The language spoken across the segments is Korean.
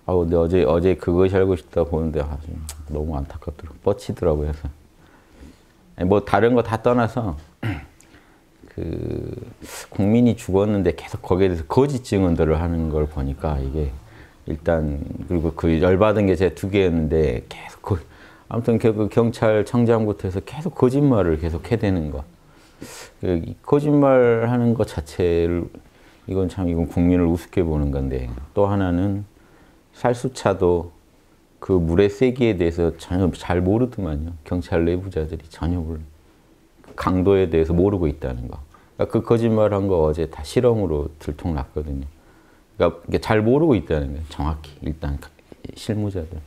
아우, 근데 어제 그것이 알고 싶다 보는데 아주 너무 안타깝더라고. 뻗치더라고요. 그래서 아니, 뭐 다른 거 다 떠나서 그 국민이 죽었는데 계속 거기에 대해서 거짓 증언들을 하는 걸 보니까 이게 일단 그리고 그 열받은 게 제 두 개였는데 계속 아무튼 그 경찰청장부터 해서 계속 거짓말을 계속 해대는 거. 그 거짓말하는 것 자체를 이건 국민을 우습게 보는 건데 또 하나는 살수차도 그 물의 세기에 대해서 전혀 잘 모르더만요. 경찰 내부자들이 전혀 몰라. 강도에 대해서 모르고 있다는 거. 그러니까 그 거짓말한 거 어제 다 실형으로 들통났거든요. 그러니까 잘 모르고 있다는 거예요. 정확히 일단 실무자들.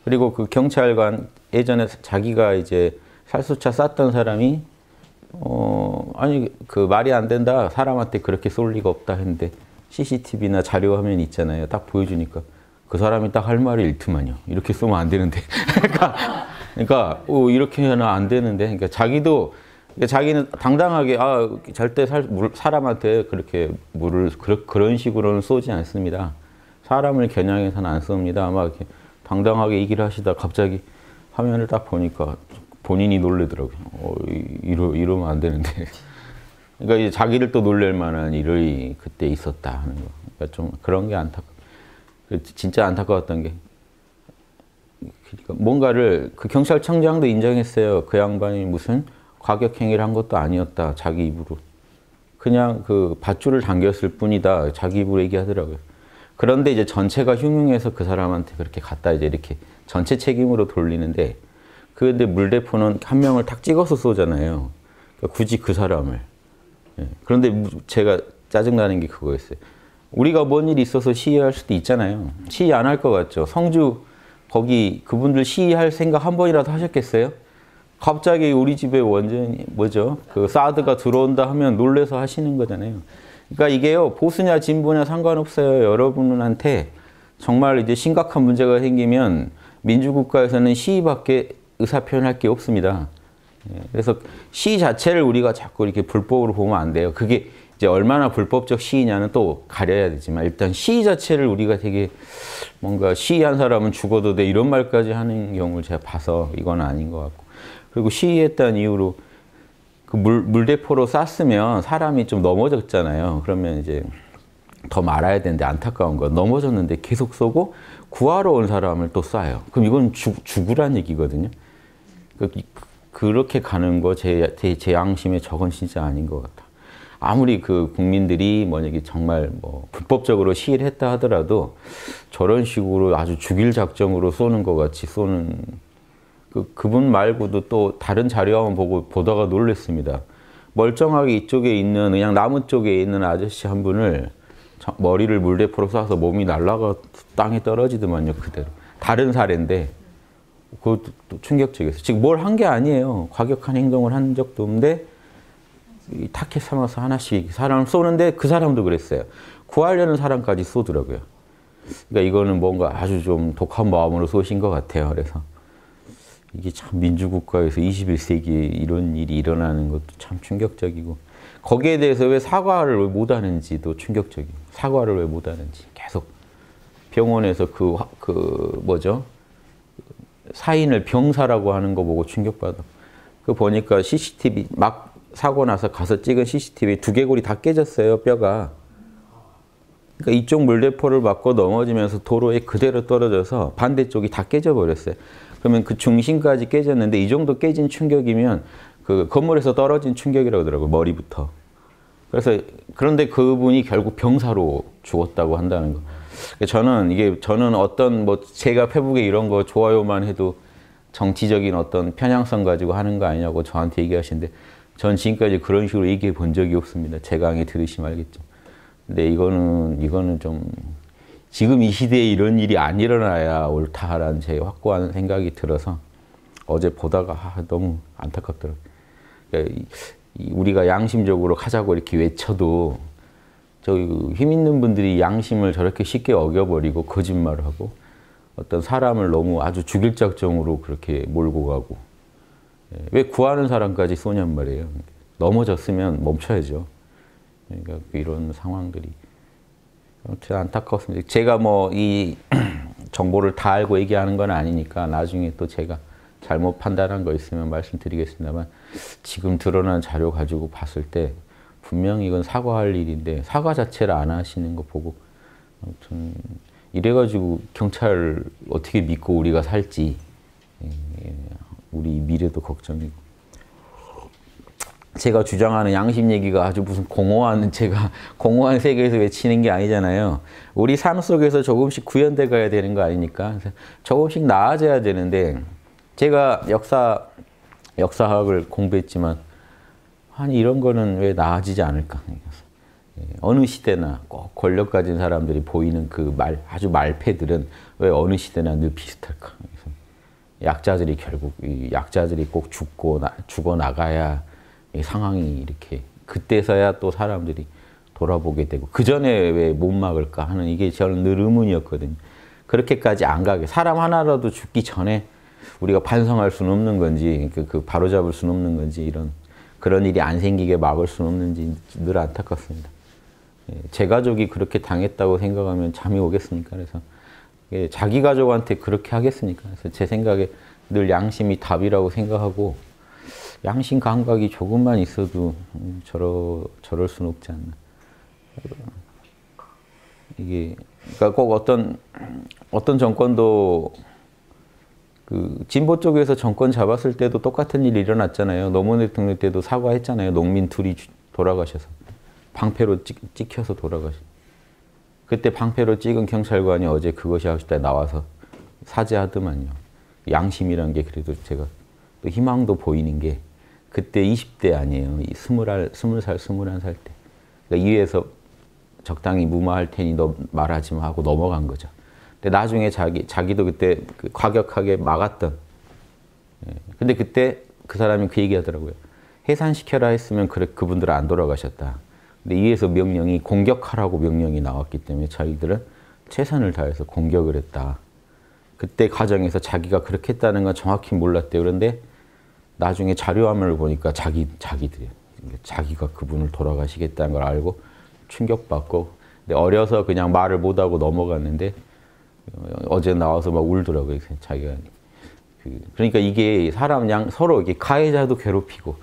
그리고 그 경찰관 예전에 자기가 이제 살수차 쐈던 사람이 아니 그 말이 안 된다. 사람한테 그렇게 쏠 리가 없다 했는데 CCTV나 자료 화면 있잖아요. 딱 보여주니까 그 사람이 딱 할 말이 일트만요. 이렇게 쏘면 안 되는데. 그러니까 이렇게 하면 안 되는데. 그러니까 자기는 당당하게 절대 사람한테 그렇게 그런 식으로는 쏘지 않습니다. 사람을 겨냥해서는 안 쏩니다. 막 이렇게 당당하게 얘기를 하시다 갑자기 화면을 딱 보니까 본인이 놀래더라고요. 이러면 안 되는데. 그러니까 이제 자기를 또 놀랄 만한 일이 그때 있었다 하는 거. 그러니까 좀 그런 게 진짜 안타까웠던 게 그러니까 뭔가를 그 경찰청장도 인정했어요. 그 양반이 무슨 과격 행위를 한 것도 아니었다. 자기 입으로. 그냥 그 밧줄을 당겼을 뿐이다. 자기 입으로 얘기하더라고요. 그런데 이제 전체가 흉흉해서 그 사람한테 그렇게 갖다 이제 이렇게 전체 책임으로 돌리는데 근데 물대포는 한 명을 탁 찍어서 쏘잖아요. 그러니까 굳이 그 사람을. 그런데 제가 짜증나는 게 그거였어요. 우리가 뭔 일이 있어서 시위할 수도 있잖아요. 시위 안 할 것 같죠. 성주 거기 그분들 시위할 생각 한 번이라도 하셨겠어요? 갑자기 우리 집에 완전히 뭐죠? 그 사드가 들어온다 하면 놀래서 하시는 거잖아요. 그러니까 이게요 보수냐 진보냐 상관없어요. 여러분한테 정말 이제 심각한 문제가 생기면 민주국가에서는 시위밖에 의사표현할 게 없습니다. 그래서 시위 자체를 우리가 자꾸 이렇게 불법으로 보면 안 돼요. 그게 이제 얼마나 불법적 시위냐는 또 가려야 되지만 일단 시위 자체를 우리가 되게 뭔가 시위한 사람은 죽어도 돼 이런 말까지 하는 경우를 제가 봐서 이건 아닌 것 같고 그리고 시위했다는 이유로 그 물대포로 쐈으면 사람이 좀 넘어졌잖아요. 그러면 이제 더 말아야 되는데 안타까운 건 넘어졌는데 계속 쏘고 구하러 온 사람을 또 쏴요. 그럼 이건 죽으란 얘기거든요. 그렇게 가는 거 제 양심에 저건 진짜 아닌 것 같아. 아무리 그 국민들이 만약에 정말 뭐 불법적으로 시위를 했다 하더라도 저런 식으로 아주 죽일 작정으로 쏘는 것 같이 쏘는 그분 말고도 또 다른 자료 한번 보고 보다가 놀랐습니다. 멀쩡하게 이쪽에 있는 그냥 나무 쪽에 있는 아저씨 한 분을 머리를 물대포로 쏴서 몸이 날아가 땅에 떨어지더만요. 그대로. 다른 사례인데 그것도 또 충격적이었어요. 지금 뭘 한 게 아니에요. 과격한 행동을 한 적도 없는데 타켓 삼아서 하나씩 사람을 쏘는데 그 사람도 그랬어요. 구하려는 사람까지 쏘더라고요. 그러니까 이거는 뭔가 아주 좀 독한 마음으로 쏘신 것 같아요. 그래서 이게 참 민주국가에서 21세기에 이런 일이 일어나는 것도 참 충격적이고 거기에 대해서 왜 사과를 왜 못하는지도 충격적이고 사과를 왜 못하는지 계속 병원에서 뭐죠? 사인을 병사라고 하는 거 보고 충격받아. 그 보니까 CCTV 막 사고 나서 가서 찍은 CCTV 두개골이 다 깨졌어요. 뼈가. 그러니까 이쪽 물대포를 맞고 넘어지면서 도로에 그대로 떨어져서 반대쪽이 다 깨져버렸어요. 그러면 그 중심까지 깨졌는데 이 정도 깨진 충격이면 그 건물에서 떨어진 충격이라고 하더라고요. 머리부터. 그래서 그런데 그분이 결국 병사로 죽었다고 한다는 거. 저는 어떤 뭐 제가 페북에 이런 거 좋아요만 해도 정치적인 어떤 편향성 가지고 하는 거 아니냐고 저한테 얘기하시는데 전 지금까지 그런 식으로 얘기해 본 적이 없습니다. 제 강의 들으시면 알겠죠. 근데 이거는 좀 지금 이 시대에 이런 일이 안 일어나야 옳다라는 제 확고한 생각이 들어서 어제 보다가 너무 안타깝더라고요. 그러니까 우리가 양심적으로 하자고 이렇게 외쳐도 힘 있는 분들이 양심을 저렇게 쉽게 어겨버리고 거짓말을 하고 어떤 사람을 너무 아주 죽일 작정으로 그렇게 몰고 가고 왜 구하는 사람까지 쏘냔 말이에요. 넘어졌으면 멈춰야죠. 그러니까 이런 상황들이 아무튼 안타깝습니다. 제가 뭐 이 정보를 다 알고 얘기하는 건 아니니까 나중에 또 제가 잘못 판단한 거 있으면 말씀드리겠습니다만 지금 드러난 자료 가지고 봤을 때 분명히 이건 사과할 일인데 사과 자체를 안 하시는 거 보고 아무튼 이래가지고 경찰을 어떻게 믿고 우리가 살지 우리 미래도 걱정이고 제가 주장하는 양심 얘기가 아주 무슨 제가 공허한 세계에서 외치는 게 아니잖아요. 우리 삶 속에서 조금씩 구현돼 가야 되는 거 아닙니까? 그래서 조금씩 나아져야 되는데 제가 역사학을 공부했지만 아니 이런 거는 왜 나아지지 않을까? 어느 시대나 꼭 권력 가진 사람들이 보이는 그 아주 말패들은 왜 어느 시대나 늘 비슷할까? 약자들이 결국 약자들이 꼭 죽어 나가야 이 상황이 이렇게 그때서야 또 사람들이 돌아보게 되고 그 전에 왜 못 막을까 하는 이게 저는 늘 의문이었거든요. 그렇게까지 안 가게 사람 하나라도 죽기 전에 우리가 반성할 수는 없는 건지 그 바로잡을 수는 없는 건지 그런 일이 안 생기게 막을 수는 없는지 늘 안타깝습니다. 제 가족이 그렇게 당했다고 생각하면 잠이 오겠습니까? 그래서 자기 가족한테 그렇게 하겠습니까? 그래서 제 생각에 늘 양심이 답이라고 생각하고 양심 감각이 조금만 있어도 저럴 수는 없지 않나. 이게 그러니까 꼭 어떤 정권도 그 진보 쪽에서 정권 잡았을 때도 똑같은 일이 일어났잖아요. 노무현 대통령 때도 사과했잖아요. 농민 둘이 돌아가셔서 방패로 찍혀서 돌아가셔. 그때 방패로 찍은 경찰관이 어제 그것이 하고 싶다 나와서 사죄하더만요. 양심이란 게 그래도 제가 또 희망도 보이는 게 그때 20대 아니에요. 20살, 21살 때. 그러니까 이회에서 적당히 무마할 테니 너 말하지 마 하고 넘어간 거죠. 근데 나중에 자기도 그때 과격하게 막았던. 근데 그때 그 사람이 그 얘기 하더라고요. 해산시켜라 했으면 그분들은 안 돌아가셨다. 근데 이회에서 명령이 공격하라고 명령이 나왔기 때문에 자기들은 최선을 다해서 공격을 했다. 그때 과정에서 자기가 그렇게 했다는 건 정확히 몰랐대요. 그런데 나중에 자료화면을 보니까 자기들이 자기가 그분을 돌아가시겠다는 걸 알고 충격받고 근데 어려서 그냥 말을 못하고 넘어갔는데 어제 나와서 막 울더라고요. 자기가 그러니까 이게 서로 이렇게 가해자도 괴롭히고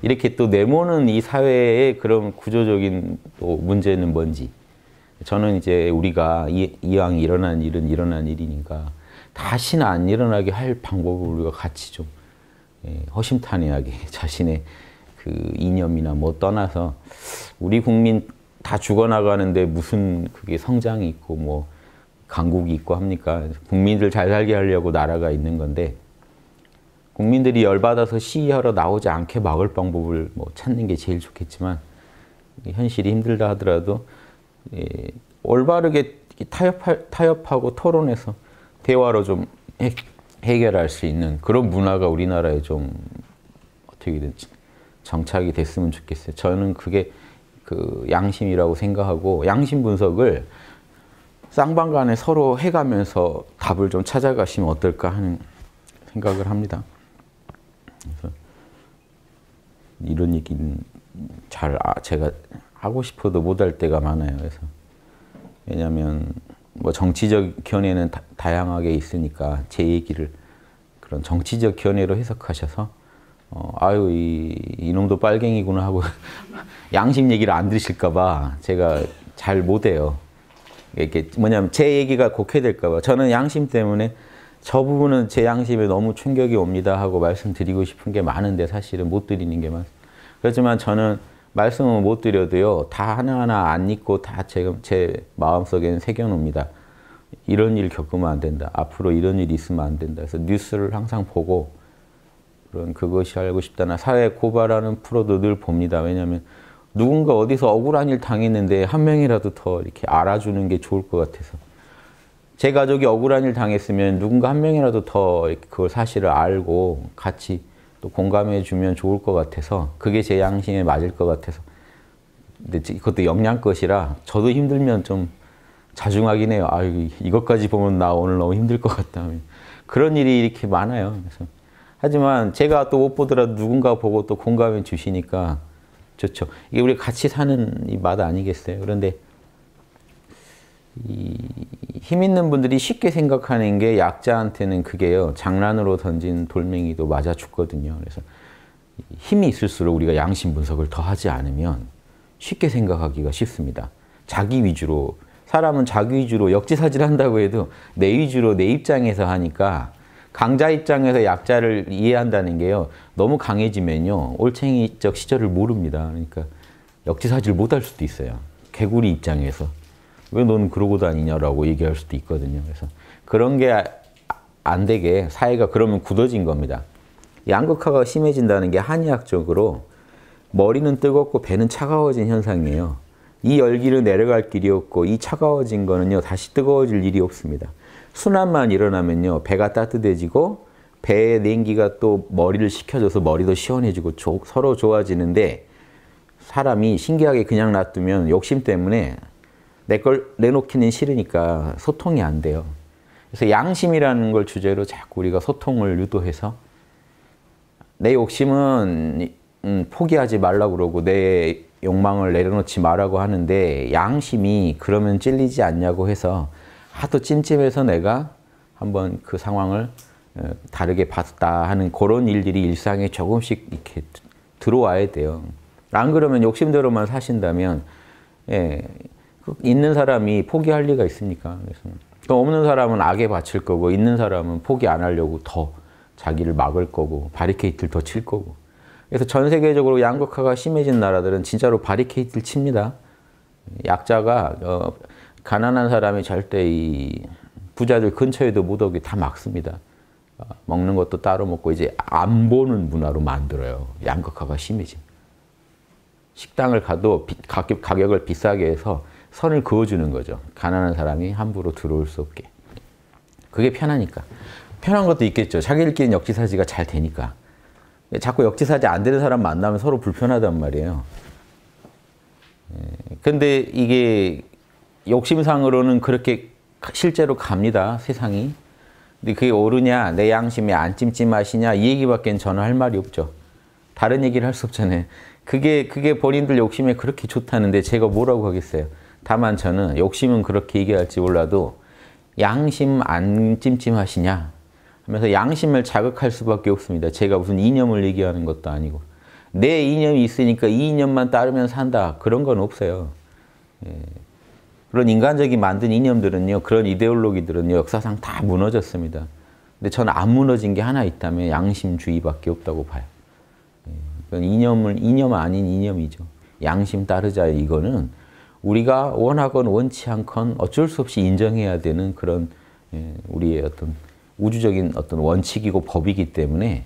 이렇게 또 내모는 이 사회의 그런 구조적인 또 문제는 뭔지 저는 이제 우리가 이왕 일어난 일은 일어난 일이니까 다시는 안 일어나게 할 방법을 우리가 같이 좀 허심탄회하게 자신의 그 이념이나 뭐 떠나서 우리 국민 다 죽어나가는데 무슨 그게 성장이 있고 뭐 강국이 있고 합니까? 국민들 잘 살게 하려고 나라가 있는 건데 국민들이 열받아서 시위하러 나오지 않게 막을 방법을 뭐 찾는 게 제일 좋겠지만 현실이 힘들다 하더라도 올바르게 타협하고 토론해서 대화로 좀 해결할 수 있는 그런 문화가 우리나라에 좀 어떻게든 정착이 됐으면 좋겠어요. 저는 그게 그 양심이라고 생각하고 양심 분석을 쌍방간에 서로 해가면서 답을 좀 찾아가시면 어떨까 하는 생각을 합니다. 그래서 이런 얘기는 제가 하고 싶어도 못할 때가 많아요. 그래서 왜냐하면 뭐 정치적 견해는 다양하게 있으니까 제 얘기를 그런 정치적 견해로 해석하셔서 아유 이놈도 빨갱이구나 하고 양심 얘기를 안 들으실까 봐 제가 잘 못해요. 이렇게 뭐냐면 제 얘기가 곡해될까 봐 저는 양심 때문에 저 부분은 제 양심에 너무 충격이 옵니다 하고 말씀드리고 싶은 게 많은데 사실은 못 드리는 게 많습니다. 그렇지만 저는 말씀은 못 드려도요 다 하나하나 안 잊고 다 제 마음속에는 새겨놓습니다. 이런 일 겪으면 안 된다. 앞으로 이런 일이 있으면 안 된다. 그래서 뉴스를 항상 보고 그것이 알고 싶다나 사회 고발하는 프로도 늘 봅니다. 왜냐하면 누군가 어디서 억울한 일 당했는데 한 명이라도 더 이렇게 알아주는 게 좋을 것 같아서 제 가족이 억울한 일 당했으면 누군가 한 명이라도 더 그걸 사실을 알고 같이 또 공감해 주면 좋을 것 같아서 그게 제 양심에 맞을 것 같아서 근데 그것도 영양것이라 저도 힘들면 좀 자중하긴 해요. 아유 이것까지 보면 나 오늘 너무 힘들 것 같다. 그런 일이 이렇게 많아요. 그래서 하지만 제가 또 못 보더라도 누군가 보고 또 공감해 주시니까 좋죠. 이게 우리 같이 사는 이 맛 아니겠어요? 그런데 힘 있는 분들이 쉽게 생각하는 게 약자한테는 그게요. 장난으로 던진 돌멩이도 맞아 죽거든요. 그래서 힘이 있을수록 우리가 양심 분석을 더 하지 않으면 쉽게 생각하기가 쉽습니다. 자기 위주로, 사람은 자기 위주로 역지사지를 한다고 해도 내 위주로 내 입장에서 하니까 강자 입장에서 약자를 이해한다는 게요. 너무 강해지면요. 올챙이적 시절을 모릅니다. 그러니까 역지사지를 못할 수도 있어요. 개구리 입장에서. 왜 너는 그러고 다니냐라고 얘기할 수도 있거든요. 그래서 그런 게 안 되게 사회가 그러면 굳어진 겁니다. 양극화가 심해진다는 게 한의학적으로 머리는 뜨겁고 배는 차가워진 현상이에요. 이 열기를 내려갈 길이 없고 이 차가워진 거는요 다시 뜨거워질 일이 없습니다. 순환만 일어나면요 배가 따뜻해지고 배의 냉기가 또 머리를 식혀줘서 머리도 시원해지고 서로 좋아지는데 사람이 신기하게 그냥 놔두면 욕심 때문에 내 걸 내놓기는 싫으니까 소통이 안 돼요. 그래서 양심이라는 걸 주제로 자꾸 우리가 소통을 유도해서 내 욕심은 포기하지 말라고 그러고 내 욕망을 내려놓지 말라고 하는데 양심이 그러면 찔리지 않냐고 해서 하도 찜찜해서 내가 한번 그 상황을 다르게 봤다 하는 그런 일들이 일상에 조금씩 이렇게 들어와야 돼요. 안 그러면 욕심대로만 사신다면 있는 사람이 포기할 리가 있습니까? 그래서 없는 사람은 악에 바칠 거고 있는 사람은 포기 안 하려고 더 자기를 막을 거고 바리케이트를 더 칠 거고. 그래서 전 세계적으로 양극화가 심해진 나라들은 진짜로 바리케이트를 칩니다. 약자가 가난한 사람이 절대 이 부자들 근처에도 못 오게 다 막습니다. 먹는 것도 따로 먹고 이제 안 보는 문화로 만들어요. 양극화가 심해진. 식당을 가도 가격을 비싸게 해서 선을 그어주는 거죠. 가난한 사람이 함부로 들어올 수 없게. 그게 편하니까. 편한 것도 있겠죠. 자기들끼리 역지사지가 잘 되니까. 자꾸 역지사지 안 되는 사람 만나면 서로 불편하단 말이에요. 근데 이게 욕심상으로는 그렇게 실제로 갑니다. 세상이. 근데 그게 옳으냐, 내 양심이 안 찜찜하시냐 이 얘기밖에 저는 할 말이 없죠. 다른 얘기를 할 수 없잖아요. 그게 본인들 욕심에 그렇게 좋다는데 제가 뭐라고 하겠어요. 다만 저는 욕심은 그렇게 얘기할지 몰라도 양심 안 찜찜하시냐 하면서 양심을 자극할 수밖에 없습니다. 제가 무슨 이념을 얘기하는 것도 아니고 내 이념이 있으니까 이 이념만 따르면 산다 그런 건 없어요. 그런 인간적인 만든 이념들은요, 그런 이데올로기들은요 역사상 다 무너졌습니다. 근데 저는 안 무너진 게 하나 있다면 양심주의밖에 없다고 봐요. 이념 아닌 이념이죠. 양심 따르자 이거는 우리가 원하건 원치 않건 어쩔 수 없이 인정해야 되는 그런 우리의 어떤 우주적인 어떤 원칙이고 법이기 때문에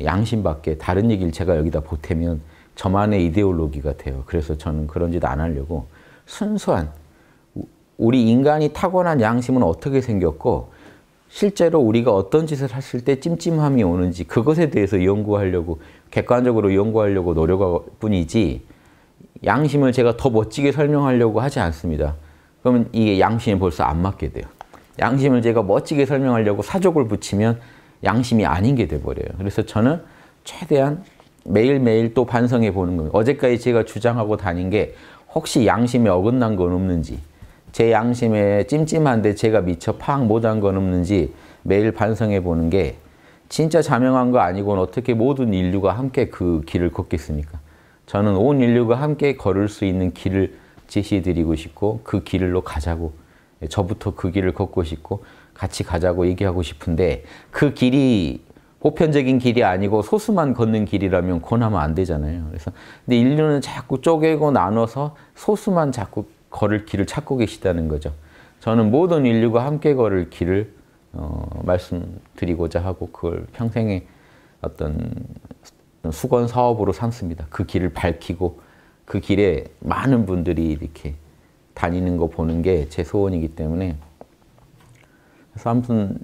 양심밖에 다른 얘기를 제가 여기다 보태면 저만의 이데올로기가 돼요. 그래서 저는 그런 짓 안 하려고 순수한 우리 인간이 타고난 양심은 어떻게 생겼고 실제로 우리가 어떤 짓을 했을 때 찜찜함이 오는지 그것에 대해서 연구하려고 객관적으로 연구하려고 노력할 뿐이지 양심을 제가 더 멋지게 설명하려고 하지 않습니다. 그러면 이게 양심에 벌써 안 맞게 돼요. 양심을 제가 멋지게 설명하려고 사족을 붙이면 양심이 아닌 게 돼버려요. 그래서 저는 최대한 매일매일 또 반성해 보는 거예요. 어제까지 제가 주장하고 다닌 게 혹시 양심에 어긋난 건 없는지 제 양심에 찜찜한데 제가 미처 파악 못한 건 없는지 매일 반성해 보는 게 진짜 자명한 거 아니고는 어떻게 모든 인류가 함께 그 길을 걷겠습니까? 저는 온 인류가 함께 걸을 수 있는 길을 제시해드리고 싶고 그 길로 가자고 저부터 그 길을 걷고 싶고 같이 가자고 얘기하고 싶은데 그 길이 보편적인 길이 아니고 소수만 걷는 길이라면 권하면 안 되잖아요. 그래서 근데 인류는 자꾸 쪼개고 나눠서 소수만 자꾸 걸을 길을 찾고 계시다는 거죠. 저는 모든 인류가 함께 걸을 길을 말씀드리고자 하고 그걸 평생의 어떤 수건 사업으로 삼습니다. 그 길을 밝히고 그 길에 많은 분들이 이렇게 다니는 거 보는 게 제 소원이기 때문에 그래서 아무튼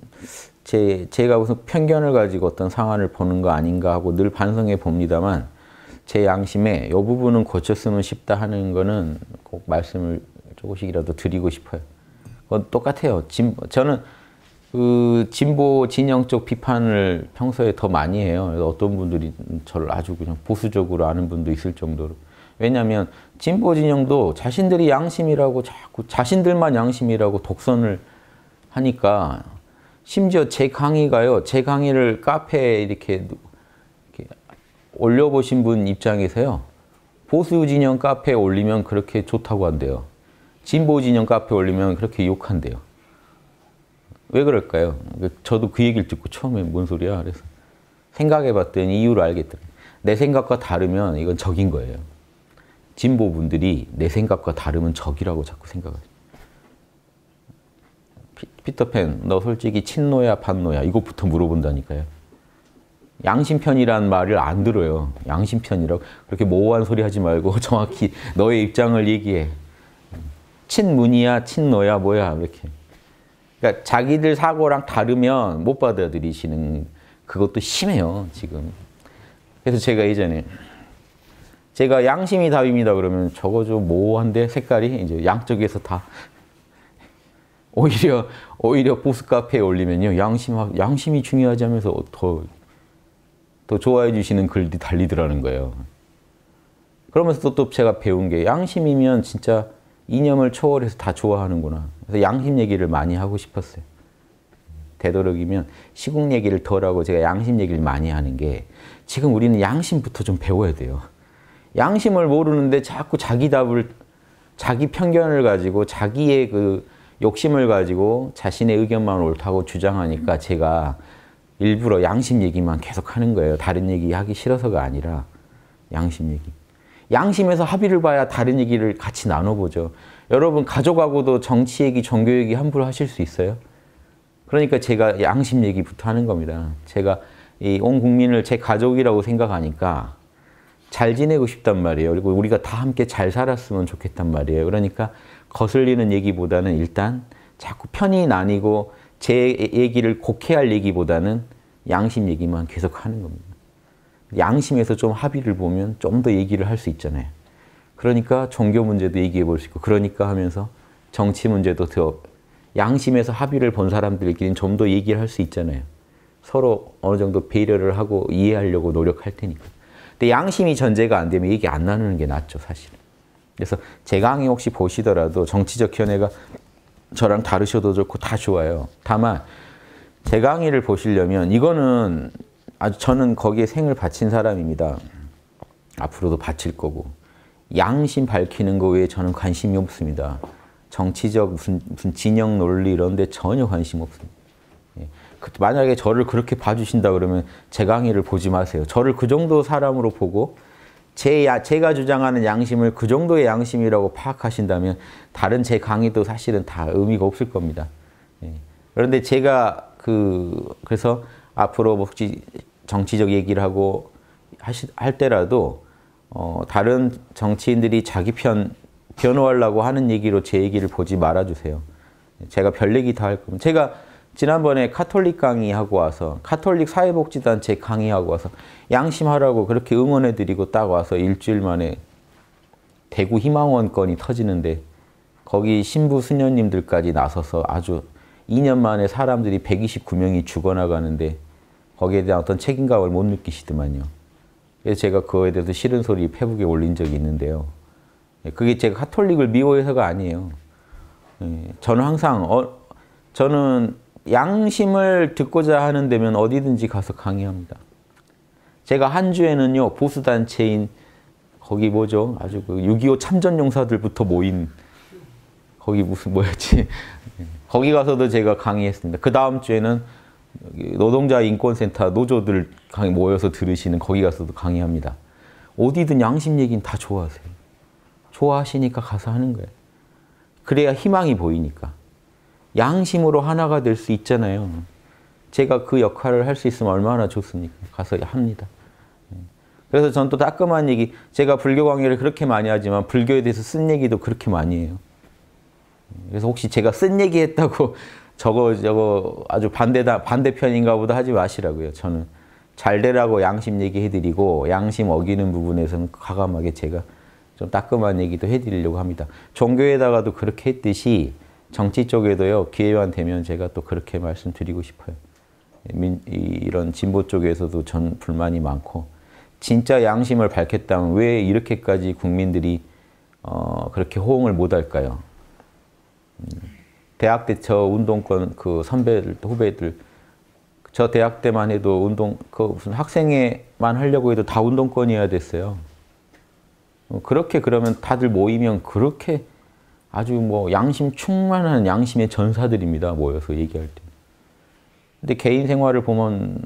제가 무슨 편견을 가지고 어떤 상황을 보는 거 아닌가 하고 늘 반성해 봅니다만 제 양심에 이 부분은 고쳤으면 싶다 하는 거는 꼭 말씀을 조금씩이라도 드리고 싶어요. 그건 똑같아요. 저는 그 진보 진영 쪽 비판을 평소에 더 많이 해요. 그래서 어떤 분들이 저를 아주 그냥 보수적으로 아는 분도 있을 정도로 왜냐하면 진보 진영도 자신들이 양심이라고 자꾸 자신들만 양심이라고 독선을 하니까 심지어 제 강의가요. 제 강의를 카페에 이렇게 올려보신 분 입장에서요. 보수 진영 카페에 올리면 그렇게 좋다고 한대요. 진보 진영 카페에 올리면 그렇게 욕한대요. 왜 그럴까요? 저도 그 얘기를 듣고 처음에 뭔 소리야? 그래서 생각해 봤더니 이유를 알겠더라고요. 내 생각과 다르면 이건 적인 거예요. 진보분들이 내 생각과 다르면 적이라고 자꾸 생각하죠. 피터팬, 너 솔직히 친노야, 반노야? 이것부터 물어본다니까요. 양심편이라는 말을 안 들어요. 양심편이라고. 그렇게 모호한 소리 하지 말고 정확히 너의 입장을 얘기해. 친문이야, 친노야, 뭐야, 이렇게. 그러니까 자기들 사고랑 다르면 못 받아들이시는 그것도 심해요, 지금. 그래서 제가 예전에 제가 양심이 답입니다 그러면 저거 좀 모호한데 색깔이 이제 양쪽에서 다 오히려 보수 카페에 올리면요 양심이 중요하지 하면서 더 좋아해 주시는 글들이 달리더라는 거예요. 그러면서 또 제가 배운 게 양심이면 진짜 이념을 초월해서 다 좋아하는구나. 그래서 양심 얘기를 많이 하고 싶었어요. 되도록이면 시국 얘기를 덜 하고 제가 양심 얘기를 많이 하는 게 지금 우리는 양심부터 좀 배워야 돼요. 양심을 모르는데 자꾸 자기 편견을 가지고 자기의 그 욕심을 가지고 자신의 의견만 옳다고 주장하니까 제가 일부러 양심 얘기만 계속 하는 거예요. 다른 얘기 하기 싫어서가 아니라 양심 얘기. 양심에서 합의를 봐야 다른 얘기를 같이 나눠보죠. 여러분 가족하고도 정치 얘기, 종교 얘기 함부로 하실 수 있어요? 그러니까 제가 양심 얘기부터 하는 겁니다. 제가 이 온 국민을 제 가족이라고 생각하니까 잘 지내고 싶단 말이에요. 그리고 우리가 다 함께 잘 살았으면 좋겠단 말이에요. 그러니까 거슬리는 얘기보다는 일단 자꾸 편이 나뉘고 제 얘기를 곡해할 얘기보다는 양심 얘기만 계속 하는 겁니다. 양심에서 좀 합의를 보면 좀 더 얘기를 할 수 있잖아요. 그러니까 종교 문제도 얘기해 볼 수 있고 그러니까 하면서 정치 문제도 더 양심에서 합의를 본 사람들끼리는 좀 더 얘기를 할 수 있잖아요. 서로 어느 정도 배려를 하고 이해하려고 노력할 테니까. 근데 양심이 전제가 안 되면 얘기 안 나누는 게 낫죠, 사실은. 그래서 제 강의 혹시 보시더라도 정치적 견해가 저랑 다르셔도 좋고 다 좋아요. 다만 제 강의를 보시려면 이거는 아주 저는 거기에 생을 바친 사람입니다. 앞으로도 바칠 거고. 양심 밝히는 거 외에 저는 관심이 없습니다. 정치적 무슨 진영 논리 이런 데 전혀 관심 없습니다. 만약에 저를 그렇게 봐주신다 그러면 제 강의를 보지 마세요. 저를 그 정도 사람으로 보고 제가 주장하는 양심을 그 정도의 양심이라고 파악하신다면 다른 제 강의도 사실은 다 의미가 없을 겁니다. 그런데 제가 그래서 앞으로 혹시 정치적 얘기를 하고 할 때라도 다른 정치인들이 자기 편 변호하려고 하는 얘기로 제 얘기를 보지 말아주세요. 제가 별 얘기 다 할 거면 제가 지난번에 카톨릭 강의하고 와서 카톨릭 사회복지단체 강의하고 와서 양심하라고 그렇게 응원해드리고 딱 와서 일주일 만에 대구 희망원 건이 터지는데 거기 신부 수녀님들까지 나서서 아주 2년 만에 사람들이 129명이 죽어나가는데 거기에 대한 어떤 책임감을 못 느끼시더만요. 그래서 제가 그거에 대해서 싫은 소리 페북에 올린 적이 있는데요. 그게 제가 카톨릭을 미워해서가 아니에요. 저는 항상 저는 양심을 듣고자 하는 데면 어디든지 가서 강의합니다. 제가 한 주에는요 보수단체인 거기 뭐죠? 아주 그 6.25 참전용사들부터 모인 거기 무슨 뭐였지? 거기 가서도 제가 강의했습니다. 그 다음 주에는 노동자 인권센터 노조들 강의 모여서 들으시는 거기 가서도 강의합니다. 어디든 양심 얘기는 다 좋아하세요. 좋아하시니까 가서 하는 거예요. 그래야 희망이 보이니까. 양심으로 하나가 될 수 있잖아요. 제가 그 역할을 할 수 있으면 얼마나 좋습니까? 가서 합니다. 그래서 전 또 따끔한 얘기, 제가 불교 강의를 그렇게 많이 하지만 불교에 대해서 쓴 얘기도 그렇게 많이 해요. 그래서 혹시 제가 쓴 얘기 했다고 저거 아주 반대편인가 보다 하지 마시라고요. 저는 잘 되라고 양심 얘기해드리고 양심 어기는 부분에서는 과감하게 제가 좀 따끔한 얘기도 해드리려고 합니다. 종교에다가도 그렇게 했듯이 정치 쪽에도요. 기회만 되면 제가 또 그렇게 말씀드리고 싶어요. 이런 진보 쪽에서도 전 불만이 많고 진짜 양심을 밝혔다면 왜 이렇게까지 국민들이 그렇게 호응을 못할까요? 대학 때 저 운동권 그 선배들 후배들 저 대학 때만 해도 무슨 학생회만 하려고 해도 다 운동권이어야 됐어요. 그렇게 그러면 다들 모이면 그렇게 아주 뭐 양심 충만한 양심의 전사들입니다. 모여서 얘기할 때. 근데 개인 생활을 보면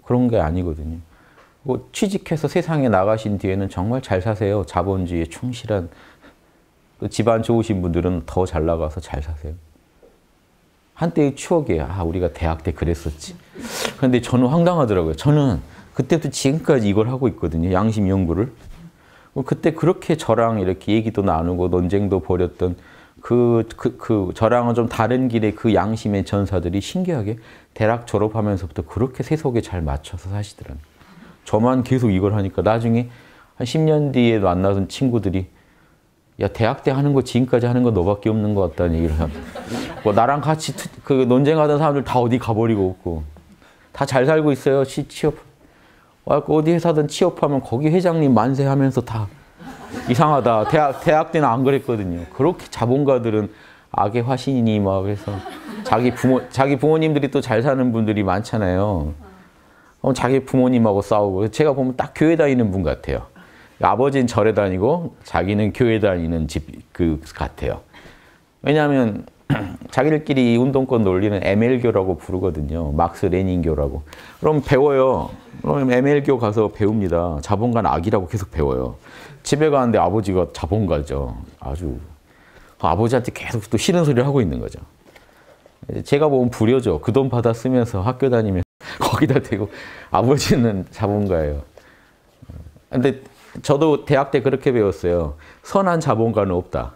그런 게 아니거든요. 취직해서 세상에 나가신 뒤에는 정말 잘 사세요. 자본주의에 충실한 집안 좋으신 분들은 더 잘 나가서 잘 사세요. 한때의 추억이에요. 아, 우리가 대학 때 그랬었지. 그런데 저는 황당하더라고요. 저는 그때부터 지금까지 이걸 하고 있거든요. 양심 연구를. 그때 그렇게 저랑 이렇게 얘기도 나누고 논쟁도 벌였던 저랑은 좀 다른 길의 그 양심의 전사들이 신기하게 대학 졸업하면서부터 그렇게 세속에 잘 맞춰서 사시더라고요. 저만 계속 이걸 하니까 나중에 한 10년 뒤에 만나던 친구들이 야, 대학 때 하는 거 지금까지 하는 거 너밖에 없는 것 같다는 얘기를 하고 뭐 나랑 같이 그 논쟁하던 사람들 다 어디 가버리고 없고 다 잘 살고 있어요. 취업 어디 회사든 취업하면 거기 회장님 만세하면서 다 이상하다. 대학 때는 안 그랬거든요. 그렇게 자본가들은 악의 화신이니 막 그래서 자기 부모님들이 또 잘 사는 분들이 많잖아요. 자기 부모님하고 싸우고 제가 보면 딱 교회 다니는 분 같아요. 아버지는 절에 다니고 자기는 교회 다니는 집 같아요. 왜냐하면 자기들끼리 운동권 논리는 ML교라고 부르거든요. 막스 레닌교라고. 그럼 배워요. 그럼 ML교 가서 배웁니다. 자본가는 악이라고 계속 배워요. 집에 가는데 아버지가 자본가죠. 아주 아버지한테 계속 또 싫은 소리를 하고 있는 거죠. 제가 보면 불효죠. 그 돈 받아 쓰면서 학교 다니면서 거기다 대고 아버지는 자본가예요. 근데 저도 대학 때 그렇게 배웠어요. 선한 자본가는 없다.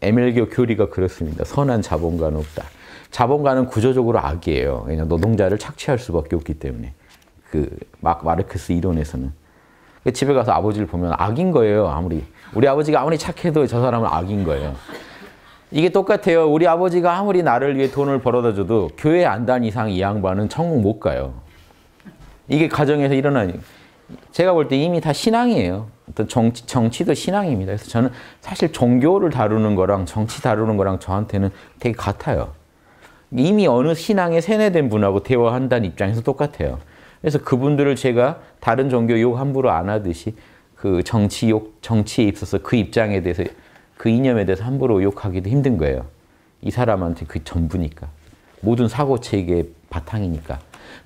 ML교 교리가 그렇습니다. 선한 자본가는 없다. 자본가는 구조적으로 악이에요. 왜냐 노동자를 착취할 수밖에 없기 때문에. 마르크스 이론에서는. 집에 가서 아버지를 보면 악인 거예요. 우리 아버지가 아무리 착해도 저 사람은 악인 거예요. 이게 똑같아요. 우리 아버지가 아무리 나를 위해 돈을 벌어다 줘도 교회 안 단 이상 이 양반은 천국 못 가요. 이게 가정에서 일어나니. 제가 볼 때 이미 다 신앙이에요. 어떤 정치도 신앙입니다. 그래서 저는 사실 종교를 다루는 거랑 정치 다루는 거랑 저한테는 되게 같아요. 이미 어느 신앙에 세뇌된 분하고 대화한다는 입장에서 똑같아요. 그래서 그분들을 제가 다른 종교 욕 함부로 안 하듯이 그 정치에 있어서 그 입장에 대해서 그 이념에 대해서 함부로 욕하기도 힘든 거예요. 이 사람한테 그 전부니까. 모든 사고체계의 바탕이니까.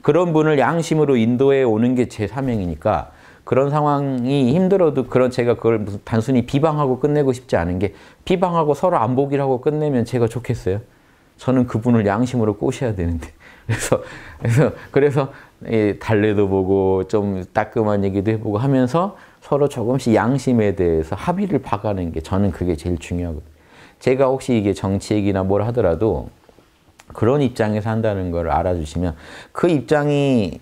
그런 분을 양심으로 인도해 오는 게 제 사명이니까 그런 상황이 힘들어도 제가 그걸 무슨 단순히 비방하고 끝내고 싶지 않은 게 비방하고 서로 안 보기를 하고 끝내면 제가 좋겠어요. 저는 그분을 양심으로 꼬셔야 되는데. 그래서 달래도 보고 좀 따끔한 얘기도 해보고 하면서 서로 조금씩 양심에 대해서 합의를 봐가는 게 저는 그게 제일 중요하거든요. 제가 혹시 이게 정치 얘기나 뭘 하더라도 그런 입장에서 한다는 걸 알아주시면 그 입장을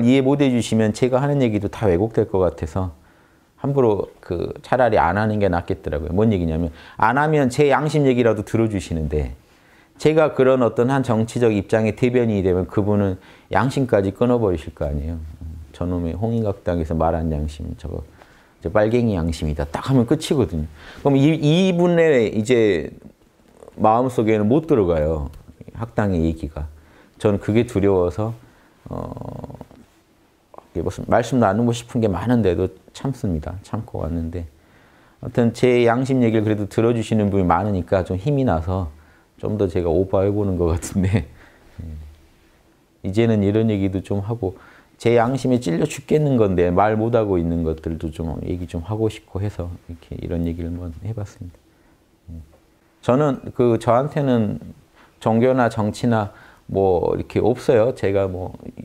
이해 못 해주시면 제가 하는 얘기도 다 왜곡될 것 같아서 함부로 차라리 안 하는 게 낫겠더라고요. 뭔 얘기냐면 안 하면 제 양심 얘기라도 들어주시는데 제가 그런 어떤 한 정치적 입장의 대변인이 되면 그분은 양심까지 끊어버리실 거 아니에요. 저놈의 홍익학당에서 말한 양심, 저거 빨갱이 양심이다. 딱 하면 끝이거든요. 그럼 이분의 이제 마음속에는 못 들어가요. 학당의 얘기가. 저는 그게 두려워서 무슨 말씀 나누고 싶은 게 많은데도 참습니다. 참고 왔는데 아무튼 제 양심 얘기를 그래도 들어주시는 분이 많으니까 좀 힘이 나서 좀 더 제가 오버해보는 것 같은데 이제는 이런 얘기도 좀 하고 제 양심에 찔려 죽겠는 건데 말 못하고 있는 것들도 좀 얘기 좀 하고 싶고 해서 이렇게 이런 얘기를 한번 해봤습니다. 저는 저한테는 종교나 정치나 뭐 이렇게 없어요. 제가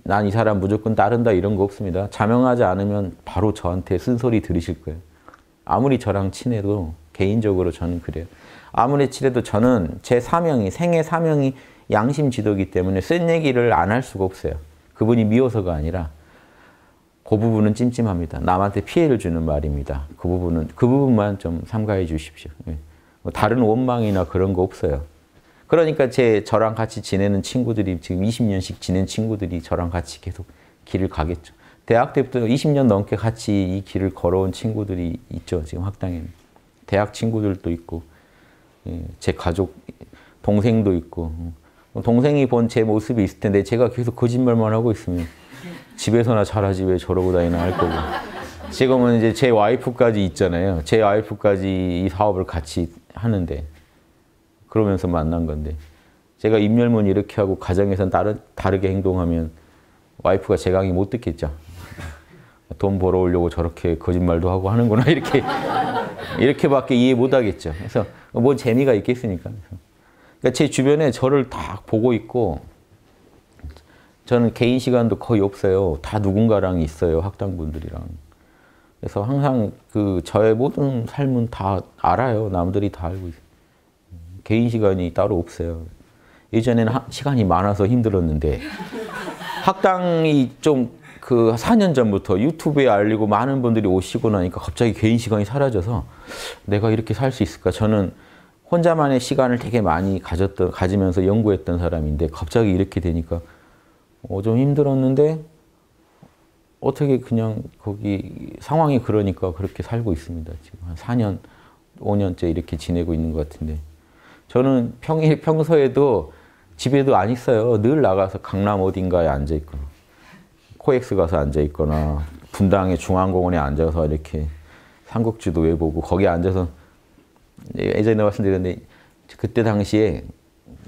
난 이 사람 무조건 따른다 이런 거 없습니다. 자명하지 않으면 바로 저한테 쓴소리 들으실 거예요. 아무리 저랑 친해도 개인적으로 저는 그래요. 아무리 친해도 저는 제 사명이 생애 사명이 양심 지도이기 때문에 쓴 얘기를 안 할 수가 없어요. 그분이 미워서가 아니라 그 부분은 찜찜합니다. 남한테 피해를 주는 말입니다. 그 부분만 좀 삼가해 주십시오. 다른 원망이나 그런 거 없어요. 그러니까 저랑 같이 지내는 친구들이 지금 20년씩 지낸 친구들이 저랑 같이 계속 길을 가겠죠. 대학 때부터 20년 넘게 같이 이 길을 걸어온 친구들이 있죠. 지금 학당에는. 대학 친구들도 있고, 제 가족, 동생도 있고. 동생이 본 제 모습이 있을 텐데 제가 계속 거짓말만 하고 있으면 집에서나 잘하지 왜 저러고 다니나 할 거고. 지금은 이제 제 와이프까지 있잖아요. 제 와이프까지 이 사업을 같이 하는데 그러면서 만난 건데 제가 입열문 이렇게 하고 가정에선 다르게 행동하면 와이프가 제 강의 못 듣겠죠. 돈 벌어오려고 저렇게 거짓말도 하고 하는구나 이렇게밖에 이해 못 하겠죠. 그래서 뭔 재미가 있겠습니까? 그러니까 제 주변에 저를 다 보고 있고 저는 개인 시간도 거의 없어요. 다 누군가랑 있어요. 학당분들이랑. 그래서 항상 저의 모든 삶은 다 알아요. 남들이 다 알고 있어요. 개인 시간이 따로 없어요. 예전에는 시간이 많아서 힘들었는데 학당이 좀 4년 전부터 유튜브에 알리고 많은 분들이 오시고 나니까 갑자기 개인 시간이 사라져서 내가 이렇게 살 수 있을까? 저는 혼자만의 시간을 되게 많이 가지면서 연구했던 사람인데 갑자기 이렇게 되니까 좀 힘들었는데 어떻게 그냥 거기 상황이 그러니까 그렇게 살고 있습니다. 지금 한 4년, 5년째 이렇게 지내고 있는 것 같은데 저는 평소에도 집에도 안 있어요. 늘 나가서 강남 어딘가에 앉아 있거나 코엑스 가서 앉아 있거나 분당의 중앙공원에 앉아서 이렇게 삼국지도 외보고 거기 앉아서 예전에 말씀드렸는데 그때 당시에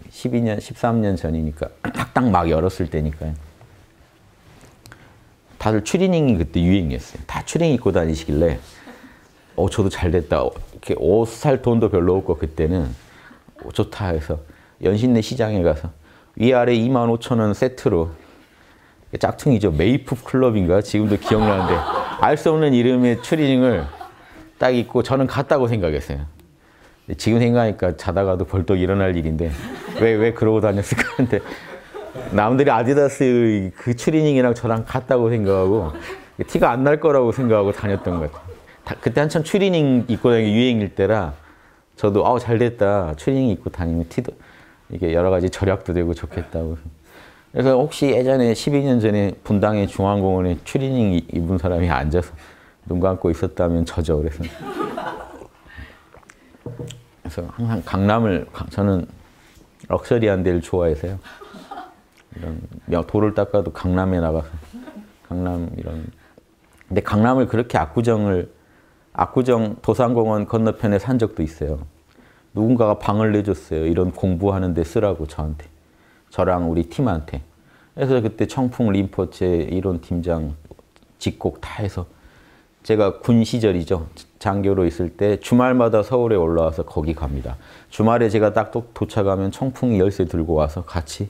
12년, 13년 전이니까 학당 막 열었을 때니까요. 다들 추리닝이 그때 유행이었어요. 다 추리닝 입고 다니시길래 저도 잘 됐다. 이렇게 옷 살 돈도 별로 없고 그때는 좋다 해서 연신내 시장에 가서 위아래 25,000원 세트로 짝퉁이죠. 메이프 클럽인가? 지금도 기억나는데 알 수 없는 이름의 추리닝을 딱 입고 저는 갔다고 생각했어요. 지금 생각하니까 자다가도 벌떡 일어날 일인데 왜 그러고 다녔을까 하는데 남들이 아디다스 그 추리닝이랑 저랑 같다고 생각하고 티가 안 날 거라고 생각하고 다녔던 것 같아요. 그때 한참 추리닝 입고 다니는 게 유행일 때라 저도 잘 됐다. 추리닝 입고 다니면 티도 이게 여러 가지 절약도 되고 좋겠다고. 그래서 혹시 예전에 12년 전에 분당의 중앙공원에 추리닝 입은 사람이 앉아서 눈 감고 있었다면 저죠. 그래서 항상 저는 럭셔리한 데를 좋아해서요. 이런 돌을 닦아도 강남에 나가서 근데 강남을 그렇게 압구정 도산공원 건너편에 산 적도 있어요. 누군가가 방을 내줬어요. 이런 공부하는 데 쓰라고 저랑 우리 팀한테. 그래서 그때 청풍 림포체 이론팀장 직곡 다 해서 제가 군 시절이죠. 장교로 있을 때 주말마다 서울에 올라와서 거기 갑니다. 주말에 제가 딱 도착하면 청풍이 열쇠 들고 와서 같이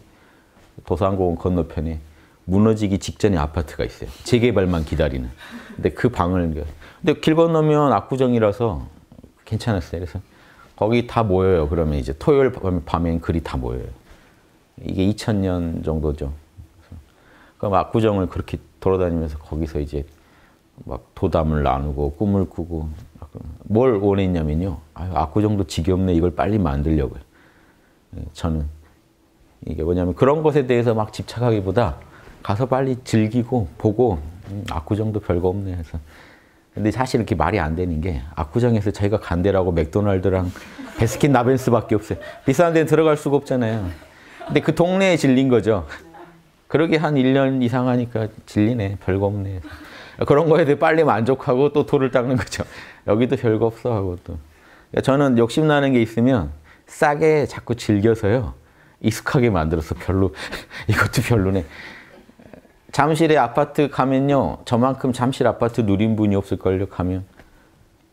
도산공원 건너편에 무너지기 직전에 아파트가 있어요. 재개발만 기다리는. 근데 그 방을 근데 길 건너면 압구정이라서 괜찮았어요. 그래서 거기 다 모여요. 그러면 이제 토요일 밤엔 글이 다 모여요. 이게 2000년 정도죠. 그럼 압구정을 그렇게 돌아다니면서 거기서 이제 막 도담을 나누고 꿈을 꾸고 뭘 원했냐면요. 압구정도 지겹네. 이걸 빨리 만들려고요. 저는 이게 뭐냐면 그런 것에 대해서 막 집착하기보다 가서 빨리 즐기고 보고 압구정도 별거 없네 해서. 근데 사실 이렇게 말이 안 되는 게 압구정에서 저희가 간 데라고 맥도날드랑 베스킨 라빈스밖에 없어요. 비싼 데는 들어갈 수가 없잖아요. 근데 그 동네에 질린 거죠. 그러게 한 1년 이상 하니까 질리네. 별거 없네. 그런 거에 대해 빨리 만족하고 또 돌을 닦는 거죠. 여기도 별거 없어 하고 또. 저는 욕심나는 게 있으면 싸게 자꾸 즐겨서요. 익숙하게 만들어서 별로 이것도 별로네. 잠실에 아파트 가면요. 저만큼 잠실 아파트 누린 분이 없을걸요. 가면.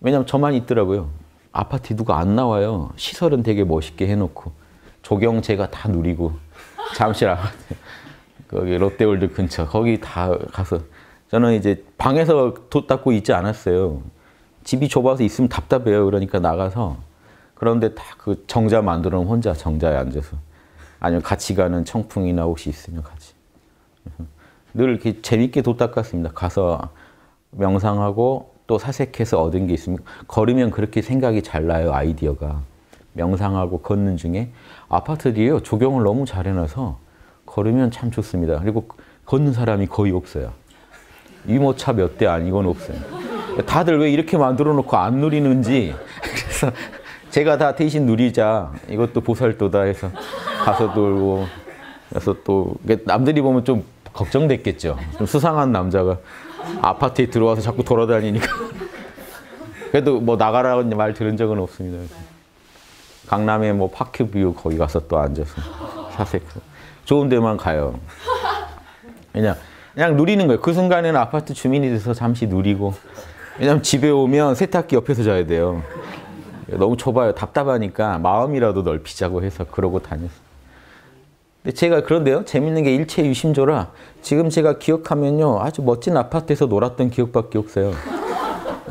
왜냐면 저만 있더라고요. 아파트 누가 안 나와요. 시설은 되게 멋있게 해놓고. 조경제가 다 누리고. 잠실 아파트. 거기 롯데월드 근처. 거기 다 가서. 저는 이제 방에서 돛 닦고 있지 않았어요. 집이 좁아서 있으면 답답해요. 그러니까 나가서. 그런데 다 그 정자 만들어 놓으면 혼자 정자에 앉아서. 아니면 같이 가는 청풍이나 혹시 있으면 같이. 늘 이렇게 재밌게 돛 닦았습니다. 가서 명상하고 또 사색해서 얻은 게 있으면 걸으면 그렇게 생각이 잘 나요. 아이디어가. 명상하고 걷는 중에 아파트들이요. 조경을 너무 잘 해놔서 걸으면 참 좋습니다. 그리고 걷는 사람이 거의 없어요. 유모차 몇 대 아니건 없어요. 다들 왜 이렇게 만들어 놓고 안 누리는지 그래서 제가 다 대신 누리자 이것도 보살도다 해서 가서 놀고 그래서 또 남들이 보면 좀 걱정됐겠죠. 좀 수상한 남자가 아파트에 들어와서 자꾸 돌아다니니까 그래도 뭐 나가라고 말 들은 적은 없습니다. 강남에 뭐 파크뷰 거기 가서 또 앉아서 사색 좋은 데만 가요. 그냥 누리는 거예요. 그 순간에는 아파트 주민이 돼서 잠시 누리고 왜냐면 집에 오면 세탁기 옆에서 자야 돼요. 너무 좁아요. 답답하니까 마음이라도 넓히자고 해서 그러고 다녔어요. 근데 제가 그런데요. 재밌는 게 일체유심조라 지금 제가 기억하면요. 아주 멋진 아파트에서 놀았던 기억밖에 없어요.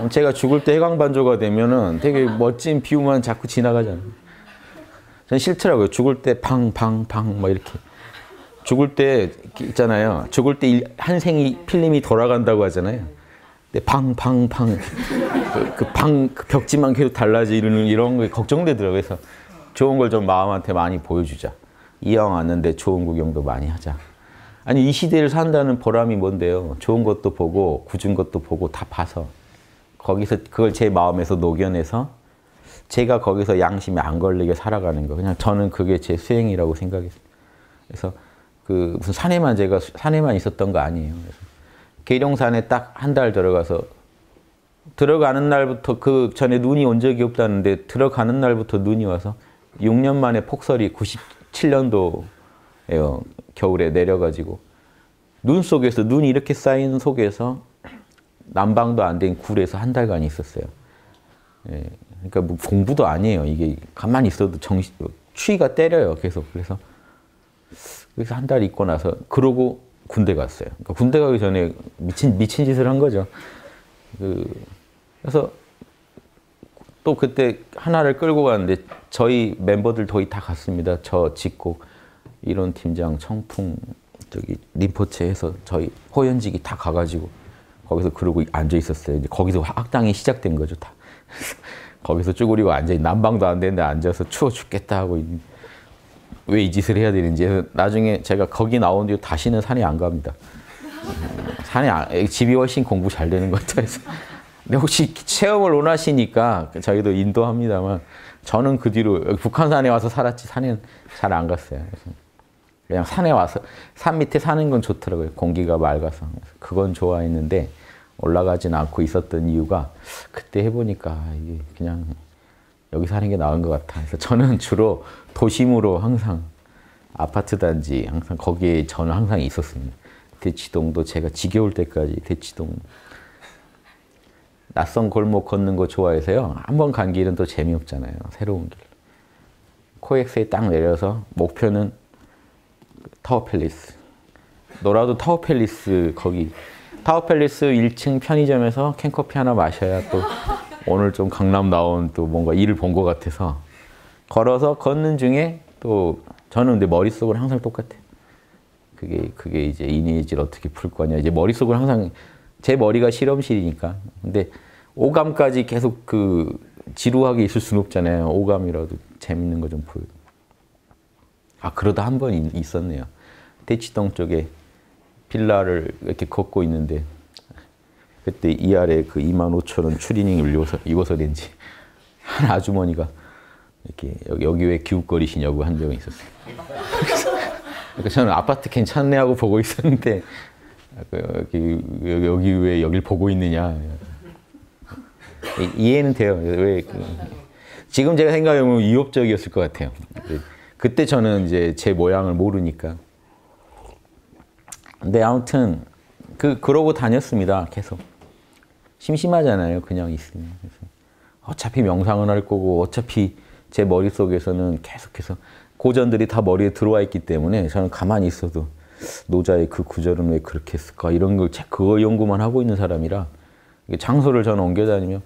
제가 죽을 때 해광반조가 되면은 되게 멋진 뷰만 자꾸 지나가잖아요. 전 싫더라고요. 죽을 때 방 막 이렇게. 죽을 때 있잖아요. 죽을 때 한 생이 필름이 돌아간다고 하잖아요. 근데 방 그 벽지만 계속 달라지는 이런 거 걱정되더라고요. 그래서 좋은 걸 좀 마음한테 많이 보여주자. 이왕 왔는데 좋은 구경도 많이 하자. 아니 이 시대를 산다는 보람이 뭔데요. 좋은 것도 보고 굳은 것도 보고 다 봐서 거기서 그걸 제 마음에서 녹여내서 제가 거기서 양심이 안 걸리게 살아가는 거. 그냥 저는 그게 제 수행이라고 생각했어요. 그래서 그 무슨 제가 산에만 있었던 거 아니에요. 그래서 계룡산에 딱 한 달 들어가서 들어가는 날부터 그 전에 눈이 온 적이 없다는데 들어가는 날부터 눈이 와서 6년 만에 폭설이 97년도에요. 겨울에 내려가지고 눈 속에서 눈이 이렇게 쌓인 속에서 난방도 안 된 굴에서 한 달간 있었어요. 예, 그러니까 뭐 공부도 아니에요. 이게 가만히 있어도 추위가 때려요. 계속. 그래서 한 달 있고 나서 그러고 군대 갔어요. 그러니까 군대 가기 전에 미친 짓을 한 거죠. 그래서 또 그때 하나를 끌고 갔는데 저희 멤버들 거의 다 갔습니다. 저 직곡 이론 팀장 청풍 저기 림포체 해서 저희 호연직이 다 가가지고 거기서 그러고 앉아 있었어요. 이제 거기서 학당이 시작된 거죠. 다. 거기서 쭈그리고 앉아 난방도 안 되는데 앉아서 추워 죽겠다 하고 왜 이 짓을 해야 되는지 나중에 제가 거기 나온 뒤로 다시는 산에 안 갑니다. 집이 훨씬 공부 잘 되는 것 같아서. 근데 혹시 체험을 원하시니까 저희도 인도합니다만 저는 그 뒤로 북한산에 와서 살았지 산에는 잘 안 갔어요. 그래서 그냥 산에 와서 산 밑에 사는 건 좋더라고요. 공기가 맑아서. 그건 좋아했는데 올라가진 않고 있었던 이유가 그때 해보니까 이게 그냥 여기 사는 게 나은 것 같아. 그래서 저는 주로 도심으로 항상 아파트 단지 항상 거기에 저는 항상 있었습니다. 대치동도 제가 지겨울 때까지 대치동 낯선 골목 걷는 거 좋아해서요. 한번 간 길은 또 재미없잖아요. 새로운 길. 코엑스에 딱 내려서 목표는 타워팰리스. 노라도 타워팰리스 거기 타워팰리스 1층 편의점에서 캔커피 하나 마셔야 또 오늘 좀 강남 나온 또 뭔가 일을 본 것 같아서 걸어서 걷는 중에 또 저는 근데 머릿속은 항상 똑같아요. 그게 이제 이니지를 어떻게 풀 거냐. 이제 머릿속은 항상 제 머리가 실험실이니까. 근데 오감까지 계속 그 지루하게 있을 수는 없잖아요. 오감이라도 재밌는 거 좀 보여. 그러다 한 번 있었네요. 대치동 쪽에 빌라를 이렇게 걷고 있는데 그때 이 아래 그 25,000원 추리닝을 입어서 낸지 한 아주머니가 이렇게 여기 왜 기웃거리시냐고 한 적이 있었어요. 그래서 저는 아파트 괜찮네 하고 보고 있었는데 여기 왜 여길 보고 있느냐. 이해는 돼요. 왜 지금 제가 생각해보면 위협적이었을 것 같아요. 그때 저는 이제 제 모양을 모르니까. 근데 아무튼 그러고 다녔습니다. 계속. 심심하잖아요. 그냥 있으면. 그래서 어차피 명상은 할 거고 어차피 제 머릿속에서는 계속해서 고전들이 다 머리에 들어와 있기 때문에 저는 가만히 있어도 노자의 그 구절은 왜 그렇게 했을까 이런 걸 그거 연구만 하고 있는 사람이라 장소를 저는 옮겨다니며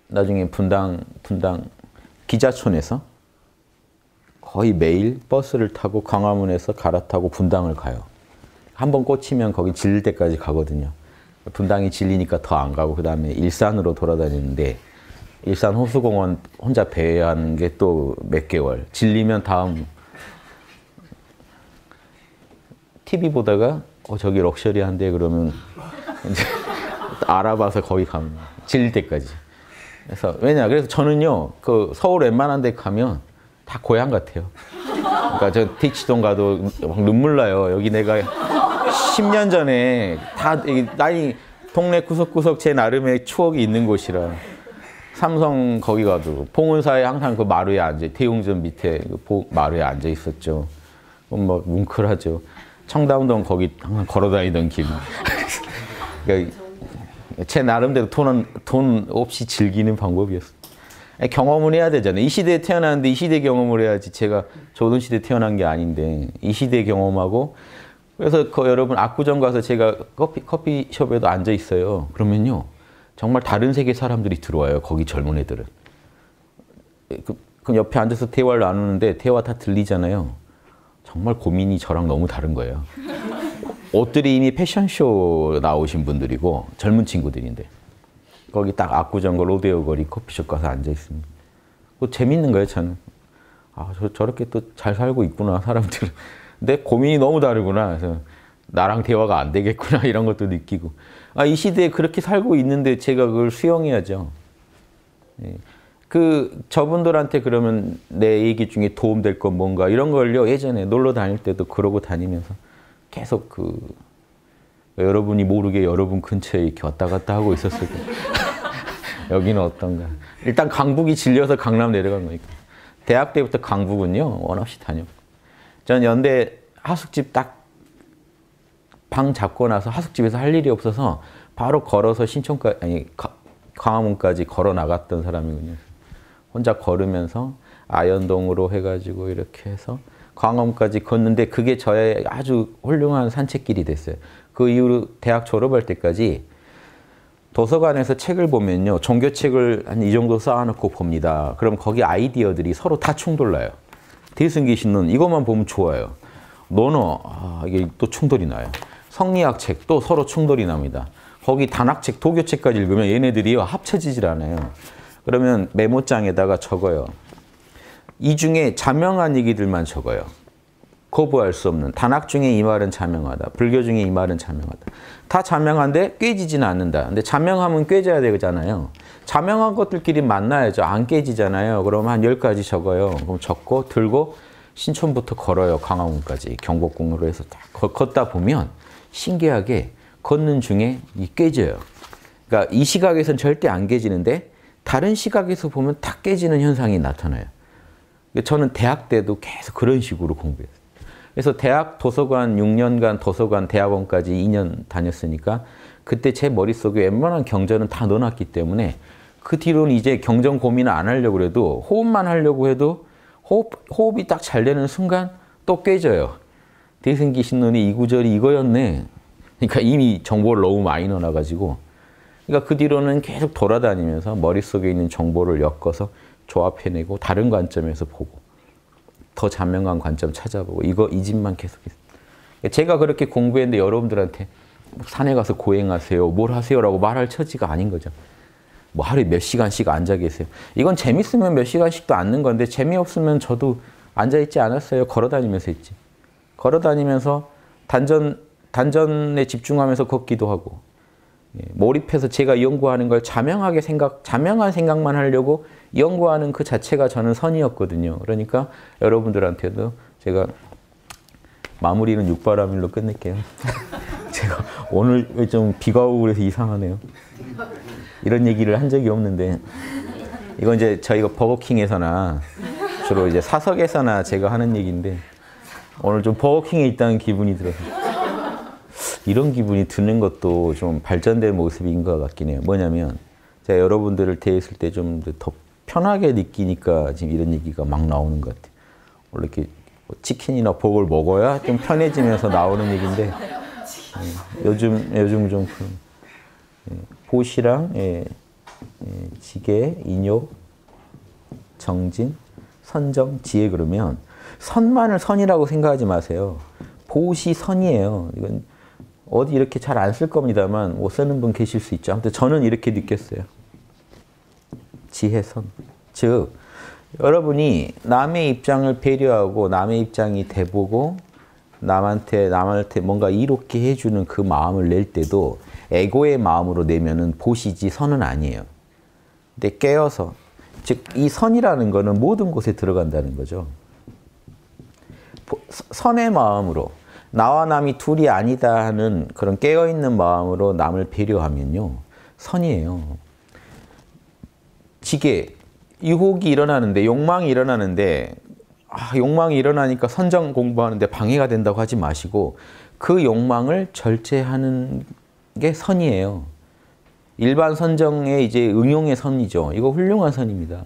나중에 분당 기자촌에서 거의 매일 버스를 타고 광화문에서 갈아타고 분당을 가요. 한번 꽂히면 거기 질릴 때까지 가거든요. 분당이 질리니까 더 안 가고 그 다음에 일산으로 돌아다니는데 일산 호수공원 혼자 배회하는 게 또 몇 개월. 질리면 다음 TV 보다가 저기 럭셔리한데 그러면 이제 알아봐서 거기 가면 질릴 때까지. 그래서 저는요 그 서울 웬만한 데 가면 다 고향 같아요. 그러니까 저 대치동 가도 막 눈물 나요. 여기 내가 10년 전에 다 나이 동네 구석구석 제 나름의 추억이 있는 곳이라. 삼성 거기 가도 봉은사에 항상 그 마루에 대웅전 밑에 그 마루에 앉아 있었죠. 뭐 뭉클하죠. 청담동 거기 항상 걸어다니던 길. 그러니까 제 나름대로 돈 없이 즐기는 방법이었어요. 경험을 해야 되잖아요. 이 시대에 태어났는데 이 시대 경험을 해야지. 제가 조선 시대에 태어난 게 아닌데 이 시대 경험하고. 그래서 여러분 압구정 가서 제가 커피숍에도 앉아 있어요. 그러면요 정말 다른 세계 사람들이 들어와요. 거기 젊은 애들은. 그 옆에 앉아서 대화를 나누는데 대화 다 들리잖아요. 정말 고민이 저랑 너무 다른 거예요. 옷들이 이미 패션쇼 나오신 분들이고 젊은 친구들인데 거기 딱 압구정 로데오 거리 커피숍 가서 앉아 있습니다. 재밌는 거예요, 저는. 저렇게 또 잘 살고 있구나, 사람들은. 근데 고민이 너무 다르구나. 그래서 나랑 대화가 안 되겠구나, 이런 것도 느끼고. 이 시대에 그렇게 살고 있는데 제가 그걸 수용해야죠. 저분들한테 그러면 내 얘기 중에 도움될 건 뭔가 이런 걸요, 예전에 놀러 다닐 때도 그러고 다니면서 계속 여러분이 모르게 여러분 근처에 이렇게 왔다 갔다 하고 있었을 거예요. 여기는 어떤가. 일단 강북이 질려서 강남 내려간 거니까. 대학 때부터 강북은요, 원 없이 다녔고. 전 연대 하숙집 딱 방 잡고 나서 하숙집에서 할 일이 없어서 바로 걸어서 광화문까지 걸어 나갔던 사람이거든요. 혼자 걸으면서 아현동으로 해가지고 이렇게 해서 광화문까지 걷는데 그게 저의 아주 훌륭한 산책길이 됐어요. 그 이후로 대학 졸업할 때까지 도서관에서 책을 보면요. 종교책을 한 이 정도 쌓아놓고 봅니다. 그럼 거기 아이디어들이 서로 다 충돌나요. 대승기 씨는 이것만 보면 좋아요. 이게 또 충돌이 나요. 성리학 책 또 서로 충돌이 납니다. 거기 단학책, 도교책까지 읽으면 얘네들이요. 합쳐지질 않아요. 그러면 메모장에다가 적어요. 이 중에 자명한 얘기들만 적어요. 거부할 수 없는. 단학 중에 이 말은 자명하다. 불교 중에 이 말은 자명하다. 다 자명한데 깨지지는 않는다. 근데 자명하면 깨져야 되잖아요. 자명한 것들끼리 만나야죠. 안 깨지잖아요. 그럼 한 10가지 적어요. 그럼 적고 들고 신촌부터 걸어요. 광화문까지. 경복궁으로 해서 딱 걷다 보면 신기하게 걷는 중에 깨져요. 그러니까 이 시각에서는 절대 안 깨지는데 다른 시각에서 보면 딱 깨지는 현상이 나타나요. 저는 대학 때도 계속 그런 식으로 공부했어요. 그래서 대학 도서관 6년간 도서관 대학원까지 2년 다녔으니까 그때 제 머릿속에 웬만한 경전은 다 넣어놨기 때문에 그 뒤로는 이제 경전 고민을 안 하려고 해도 호흡만 하려고 해도 호흡이 딱 잘 되는 순간 또 깨져요. 대승기 신론이 이 구절이 이거였네. 그러니까 이미 정보를 너무 많이 넣어놔가지고 그러니까 그 뒤로는 계속 돌아다니면서 머릿속에 있는 정보를 엮어서 조합해내고 다른 관점에서 보고 더 자명한 관점 찾아보고 이 집만 계속했어요. 제가 그렇게 공부했는데 여러분들한테 산에 가서 고행하세요. 뭘 하세요라고 말할 처지가 아닌 거죠. 뭐 하루에 몇 시간씩 앉아 계세요. 이건 재밌으면 몇 시간씩도 앉는 건데 재미없으면 저도 앉아있지 않았어요. 걸어다니면서 했지. 걸어다니면서 단전에 집중하면서 걷기도 하고 몰입해서 제가 연구하는 걸 자명한 생각만 하려고 연구하는 그 자체가 저는 선이었거든요. 그러니까 여러분들한테도 제가 마무리는 육바라밀로 끝낼게요. 제가 오늘 좀 비가 오고 그래서 이상하네요. 이런 얘기를 한 적이 없는데 이건 이제 저희가 버거킹에서나 주로 이제 사석에서나 제가 하는 얘기인데 오늘 좀 버거킹에 있다는 기분이 들어서 이런 기분이 드는 것도 좀 발전된 모습인 것 같긴 해요. 뭐냐면 제가 여러분들을 대했을 때 좀 더 편하게 느끼니까 지금 이런 얘기가 막 나오는 것 같아요. 원래 이렇게 치킨이나 복을 먹어야 좀 편해지면서 나오는 얘기인데 요즘 좀 보시랑 지계, 인욕, 정진, 선정, 지혜 그러면 선만을 선이라고 생각하지 마세요. 보시 선이에요. 이건 어디 이렇게 잘 안 쓸 겁니다만 못 쓰는 분 계실 수 있죠. 아무튼 저는 이렇게 느꼈어요. 지혜선. 즉 여러분이 남의 입장을 배려하고 남의 입장이 돼보고 남한테 뭔가 이롭게 해주는 그 마음을 낼 때도 에고의 마음으로 내면은 보시지 선은 아니에요. 근데 깨어서, 즉 이 선이라는 거는 모든 곳에 들어간다는 거죠. 선의 마음으로 나와 남이 둘이 아니다 하는 그런 깨어있는 마음으로 남을 배려하면요. 선이에요. 지게, 유혹이 일어나는데, 욕망이 일어나는데 욕망이 일어나니까 선정 공부하는데 방해가 된다고 하지 마시고 그 욕망을 절제하는 게 선이에요. 일반 선정의 이제 응용의 선이죠. 이거 훌륭한 선입니다.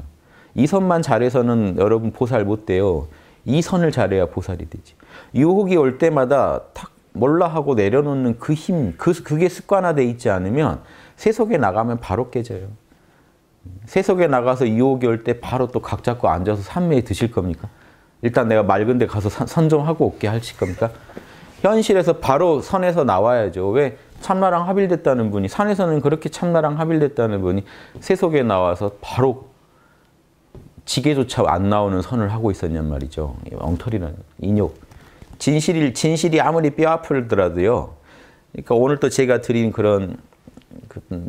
이 선만 잘해서는 여러분 보살 못 돼요. 이 선을 잘해야 보살이 되지. 유혹이 올 때마다 탁 몰라 하고 내려놓는 그 힘, 그게 습관화되어 있지 않으면 세속에 나가면 바로 깨져요. 세속에 나가서 유혹이 올 때 바로 또 각 잡고 앉아서 산매에 드실 겁니까? 일단 내가 맑은 데 가서 선정하고 올게 하실 겁니까? 현실에서 바로 선에서 나와야죠. 왜? 참나랑 합일됐다는 분이, 산에서는 그렇게 참나랑 합일됐다는 분이 세속에 나와서 바로 지게조차 안 나오는 선을 하고 있었냔 말이죠. 엉터리라는 인욕. 진실이 아무리 뼈 아프더라도요. 그러니까 오늘 또 제가 드린 그런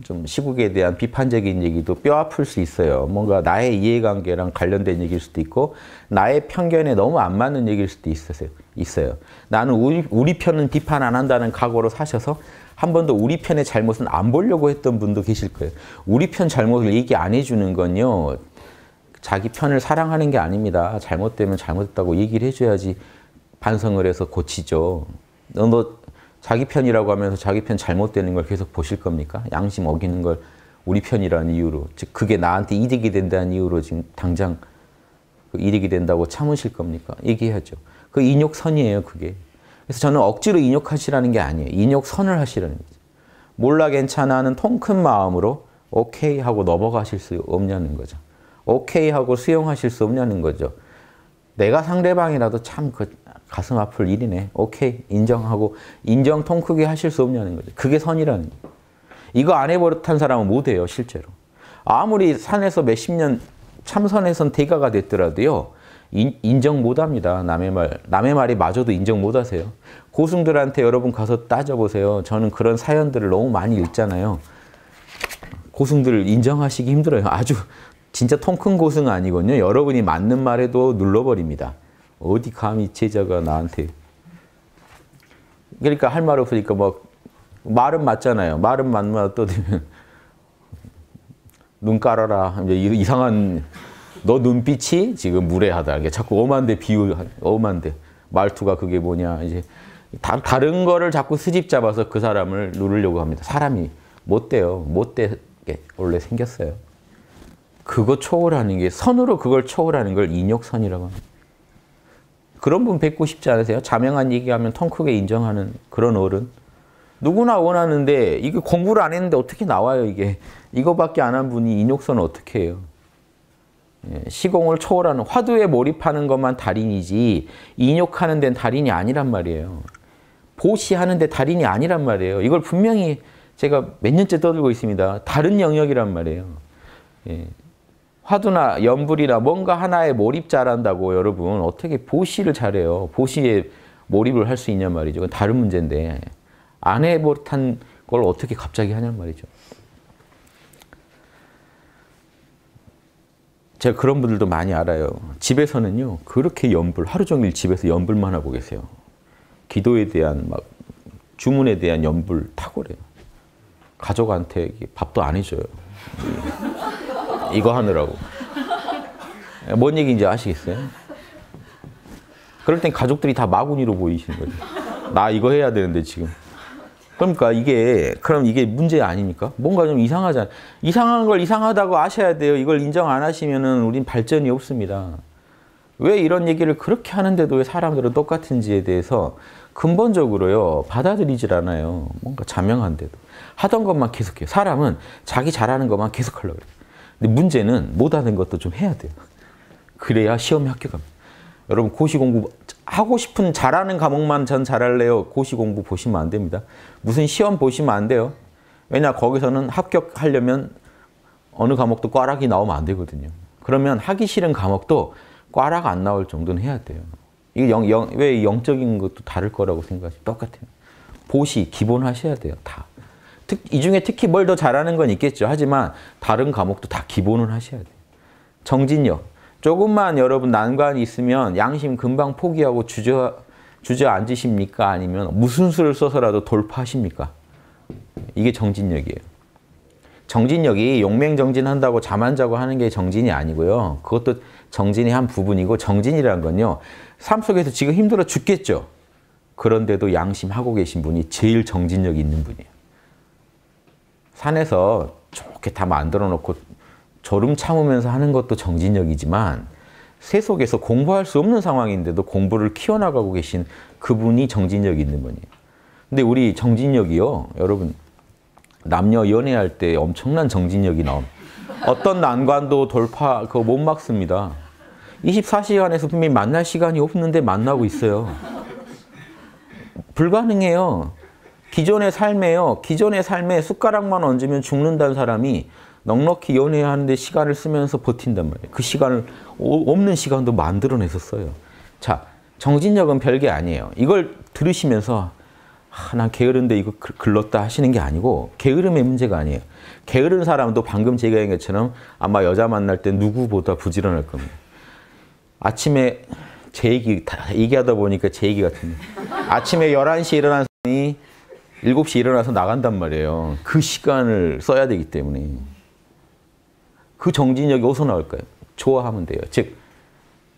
좀 시국에 대한 비판적인 얘기도 뼈 아플 수 있어요. 뭔가 나의 이해관계랑 관련된 얘기일 수도 있고 나의 편견에 너무 안 맞는 얘기일 수도 있어요. 나는 우리 편은 비판 안 한다는 각오로 사셔서 한 번도 우리 편의 잘못은 안 보려고 했던 분도 계실 거예요. 우리 편 잘못을 얘기 안 해주는 건요. 자기 편을 사랑하는 게 아닙니다. 잘못되면 잘못했다고 얘기를 해줘야지 반성을 해서 고치죠. 너 자기 편이라고 하면서 자기 편 잘못되는 걸 계속 보실 겁니까? 양심 어기는 걸 우리 편이라는 이유로, 즉 그게 나한테 이득이 된다는 이유로 지금 당장 이득이 된다고 참으실 겁니까? 얘기해야죠. 그 인욕선이에요, 그게. 그래서 저는 억지로 인욕하시라는 게 아니에요. 인욕선을 하시라는 거죠. 몰라 괜찮아 하는 통 큰 마음으로 오케이 하고 넘어가실 수 없냐는 거죠. 오케이 하고 수용하실 수 없냐는 거죠. 내가 상대방이라도 참 가슴 아플 일이네. 오케이, 인정하고 인정 통 크게 하실 수 없냐는 거죠. 그게 선이라는 거예요. 이거 안 해버릇한 사람은 못 해요, 실제로. 아무리 산에서 몇십 년 참선해선 대가가 됐더라도요. 인정 못 합니다. 남의 말이 마저도 인정 못 하세요. 고승들한테 여러분 가서 따져보세요. 저는 그런 사연들을 너무 많이 읽잖아요. 고승들 인정하시기 힘들어요. 아주 진짜 통 큰 고승은 아니거든요. 여러분이 맞는 말에도 눌러버립니다. 어디 감히 제자가 나한테. 그러니까 할 말 없으니까 막 말은 맞잖아요. 말은 맞으면 또 눈 깔아라. 이제 이상한 너 눈빛이 지금 무례하다. 이게 자꾸 엄한데 비유, 엄한데 말투가 그게 뭐냐. 이제 다른 거를 자꾸 수집 잡아서 그 사람을 누르려고 합니다. 사람이 못 돼요. 못되게 원래 생겼어요. 그거 초월하는 게 선으로 그걸 초월하는 걸 인욕선이라고 합니다. 그런 분 뵙고 싶지 않으세요? 자명한 얘기하면 통 크게 인정하는 그런 어른. 누구나 원하는데 이게 공부를 안 했는데 어떻게 나와요 이게. 이거밖에 안 한 분이 인욕선을 어떻게 해요. 시공을 초월하는 화두에 몰입하는 것만 달인이지 인욕하는 데는 달인이 아니란 말이에요. 보시하는 데 달인이 아니란 말이에요. 이걸 분명히 제가 몇 년째 떠들고 있습니다. 다른 영역이란 말이에요. 화두나 연불이나 뭔가 하나에 몰입 잘한다고 여러분 어떻게 보시를 잘해요. 보시에 몰입을 할 수 있냔 말이죠. 그건 다른 문제인데 안 해버릇한 걸 어떻게 갑자기 하냔 말이죠. 제가 그런 분들도 많이 알아요. 집에서는요 그렇게 연불 하루 종일 집에서 연불만 하고 계세요. 기도에 대한 막 주문에 대한 연불 탁월해요. 가족한테 밥도 안 해줘요. 이거 하느라고. 뭔 얘기인지 아시겠어요? 그럴 땐 가족들이 다 마구니로 보이시는 거죠. 나 이거 해야 되는데 지금. 그러니까 그럼 이게 문제 아닙니까? 뭔가 좀 이상하잖아요. 이상한 걸 이상하다고 아셔야 돼요. 이걸 인정 안 하시면은 우린 발전이 없습니다. 왜 이런 얘기를 그렇게 하는데도 왜 사람들은 똑같은지에 대해서 근본적으로요, 받아들이질 않아요. 뭔가 자명한데도. 하던 것만 계속해요. 사람은 자기 잘하는 것만 계속하려고 그래요. 근데 문제는 못하는 것도 좀 해야 돼요. 그래야 시험에 합격합니다. 여러분 고시 공부 하고 싶은 잘하는 과목만 전 잘할래요. 고시 공부 보시면 안 됩니다. 무슨 시험 보시면 안 돼요. 왜냐 거기서는 합격하려면 어느 과목도 꽈락이 나오면 안 되거든요. 그러면 하기 싫은 과목도 꽈락 안 나올 정도는 해야 돼요. 이게 왜 영적인 것도 다를 거라고 생각하시죠? 똑같아요. 보시, 기본 하셔야 돼요. 다. 이 중에 특히 뭘 더 잘하는 건 있겠죠. 하지만 다른 과목도 다 기본은 하셔야 돼요. 정진력. 조금만 여러분 난관이 있으면 양심 금방 포기하고 주저앉으십니까? 아니면 무슨 수를 써서라도 돌파하십니까? 이게 정진력이에요. 정진력이 용맹정진한다고 잠 안 자고 하는 게 정진이 아니고요. 그것도 정진의 한 부분이고, 정진이라는 건요. 삶 속에서 지금 힘들어 죽겠죠. 그런데도 양심하고 계신 분이 제일 정진력이 있는 분이에요. 산에서 좋게 다 만들어 놓고 졸음 참으면서 하는 것도 정진력이지만, 새 속에서 공부할 수 없는 상황인데도 공부를 키워나가고 계신 그분이 정진력이 있는 분이에요. 근데 우리 정진력이요, 여러분, 남녀 연애할 때 엄청난 정진력이 나옵니다. 어떤 난관도 그거 못 막습니다. 24시간에서 분명히 만날 시간이 없는데 만나고 있어요. 불가능해요. 기존의 삶에 숟가락만 얹으면 죽는다는 사람이 넉넉히 연애하는데 시간을 쓰면서 버틴단 말이에요. 그 시간을, 없는 시간도 만들어내서 써요. 자, 정진력은 별게 아니에요. 이걸 들으시면서 난 게으른데 이거 글렀다 하시는 게 아니고, 게으름의 문제가 아니에요. 게으른 사람도 방금 제가 얘기한 것처럼 아마 여자 만날 때 누구보다 부지런할 겁니다. 아침에 제 얘기 다 얘기하다 보니까 제 얘기 같은데, 아침에 11시에 일어난 사람이 7시에 일어나서 나간단 말이에요. 그 시간을 써야 되기 때문에. 그 정진력이 어디서 나올까요? 좋아하면 돼요. 즉,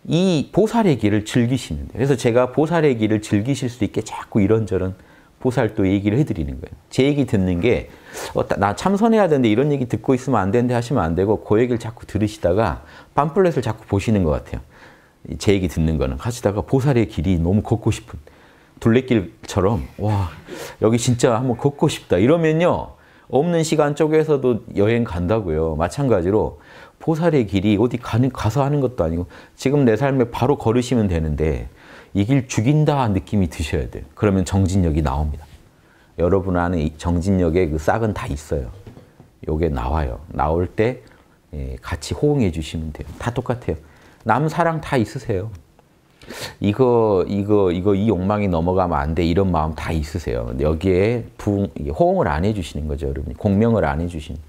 이 보살의 길을 즐기시면 돼요. 그래서 제가 보살의 길을 즐기실 수 있게 자꾸 이런저런 보살도 얘기를 해드리는 거예요. 제 얘기 듣는 게, 나 참선해야 되는데 이런 얘기 듣고 있으면 안 되는데 하시면 안 되고, 그 얘기를 자꾸 들으시다가 팜플렛을 자꾸 보시는 것 같아요. 제 얘기 듣는 거는. 하시다가 보살의 길이 너무 걷고 싶은, 둘레길처럼, 와, 여기 진짜 한번 걷고 싶다. 이러면요, 없는 시간 쪽에서도 여행 간다고요. 마찬가지로 보살의 길이 어디 가서 하는 것도 아니고, 지금 내 삶에 바로 걸으시면 되는데, 이 길 죽인다 느낌이 드셔야 돼요. 그러면 정진력이 나옵니다. 여러분 안에 이 정진력의 그 싹은 다 있어요. 요게 나와요. 나올 때 같이 호응해 주시면 돼요. 다 똑같아요. 남 사랑 다 있으세요. 이 욕망이 넘어가면 안 돼. 이런 마음 다 있으세요. 여기에 호응을 안 해주시는 거죠, 여러분. 공명을 안 해주시는.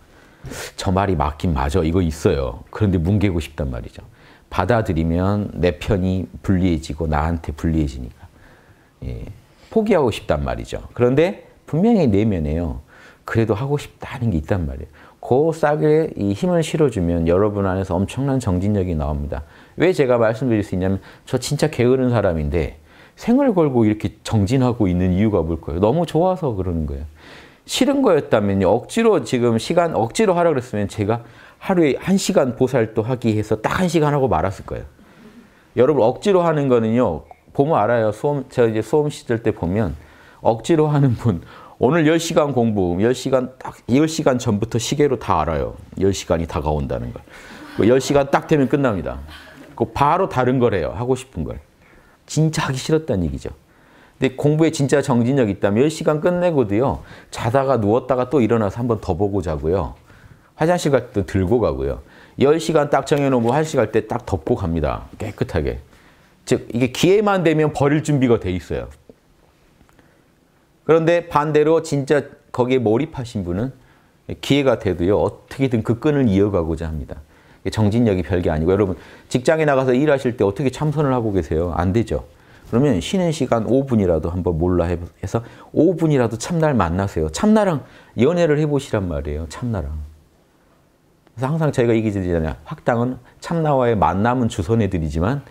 저 말이 맞긴 맞아. 이거 있어요. 그런데 뭉개고 싶단 말이죠. 받아들이면 내 편이 불리해지고 나한테 불리해지니까. 예, 포기하고 싶단 말이죠. 그런데 분명히 내면에요, 그래도 하고 싶다는 게 있단 말이에요. 그 싹에 이 힘을 실어주면 여러분 안에서 엄청난 정진력이 나옵니다. 왜 제가 말씀드릴 수 있냐면, 저 진짜 게으른 사람인데 생을 걸고 이렇게 정진하고 있는 이유가 뭘까요? 너무 좋아서 그러는 거예요. 싫은 거였다면요, 억지로 억지로 하라 그랬으면 제가 하루에 1시간 보살도 하기 해서 딱 1시간 하고 말았을 거예요. 여러분, 억지로 하는 거는요, 보면 알아요. 제가 이제 수험 시절 때 보면, 억지로 하는 분, 오늘 10시간 공부, 10시간 전부터 시계로 다 알아요. 10시간이 다가온다는 걸. 10시간 딱 되면 끝납니다. 바로 다른 걸 해요. 하고 싶은 걸. 진짜 하기 싫었다는 얘기죠. 근데 공부에 진짜 정진력이 있다면 10시간 끝내고도요, 자다가 누웠다가 또 일어나서 한 번 더 보고 자고요. 화장실 갈 때 들고 가고요. 10시간 딱 정해놓으면 화장실 갈 때 딱 덮고 갑니다. 깨끗하게. 즉, 이게 기회만 되면 버릴 준비가 돼 있어요. 그런데 반대로 진짜 거기에 몰입하신 분은 기회가 돼도요, 어떻게든 그 끈을 이어가고자 합니다. 정진력이 별게 아니고, 여러분, 직장에 나가서 일하실 때 어떻게 참선을 하고 계세요? 안 되죠. 그러면 쉬는 시간 5분이라도 한번 몰라 해서 5분이라도 참나를 만나세요. 참나랑 연애를 해보시란 말이에요. 참나랑. 그래서 항상 저희가 얘기드리잖아요. 학당은 참나와의 만남은 주선해드리지만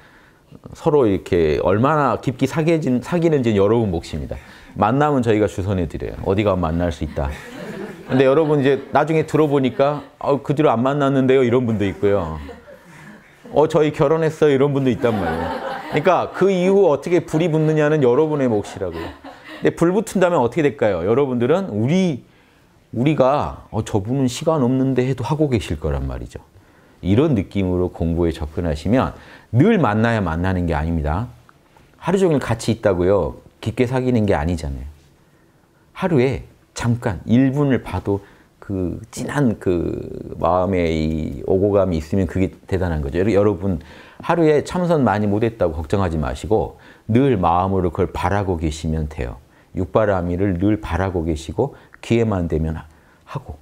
서로 이렇게 얼마나 깊게 사귀는지는 여러분 몫입니다. 만남은 저희가 주선해드려요. 어디 가면 만날 수 있다. 근데 여러분 이제 나중에 들어보니까 그 뒤로 안 만났는데요, 이런 분도 있고요. 저희 결혼했어요, 이런 분도 있단 말이에요. 그러니까 그 이후 어떻게 불이 붙느냐는 여러분의 몫이라고요. 근데 불 붙은다면 어떻게 될까요? 여러분들은 우리가 저분은 시간 없는데 해도 하고 계실 거란 말이죠. 이런 느낌으로 공부에 접근하시면 늘 만나야 만나는 게 아닙니다. 하루 종일 같이 있다고요, 깊게 사귀는 게 아니잖아요. 하루에 잠깐 1분을 봐도 그 진한 그 마음의 이 오고감이 있으면 그게 대단한 거죠. 여러분 하루에 참선 많이 못했다고 걱정하지 마시고 늘 마음으로 그걸 바라고 계시면 돼요. 육바라밀을 늘 바라고 계시고 기회만 되면 하고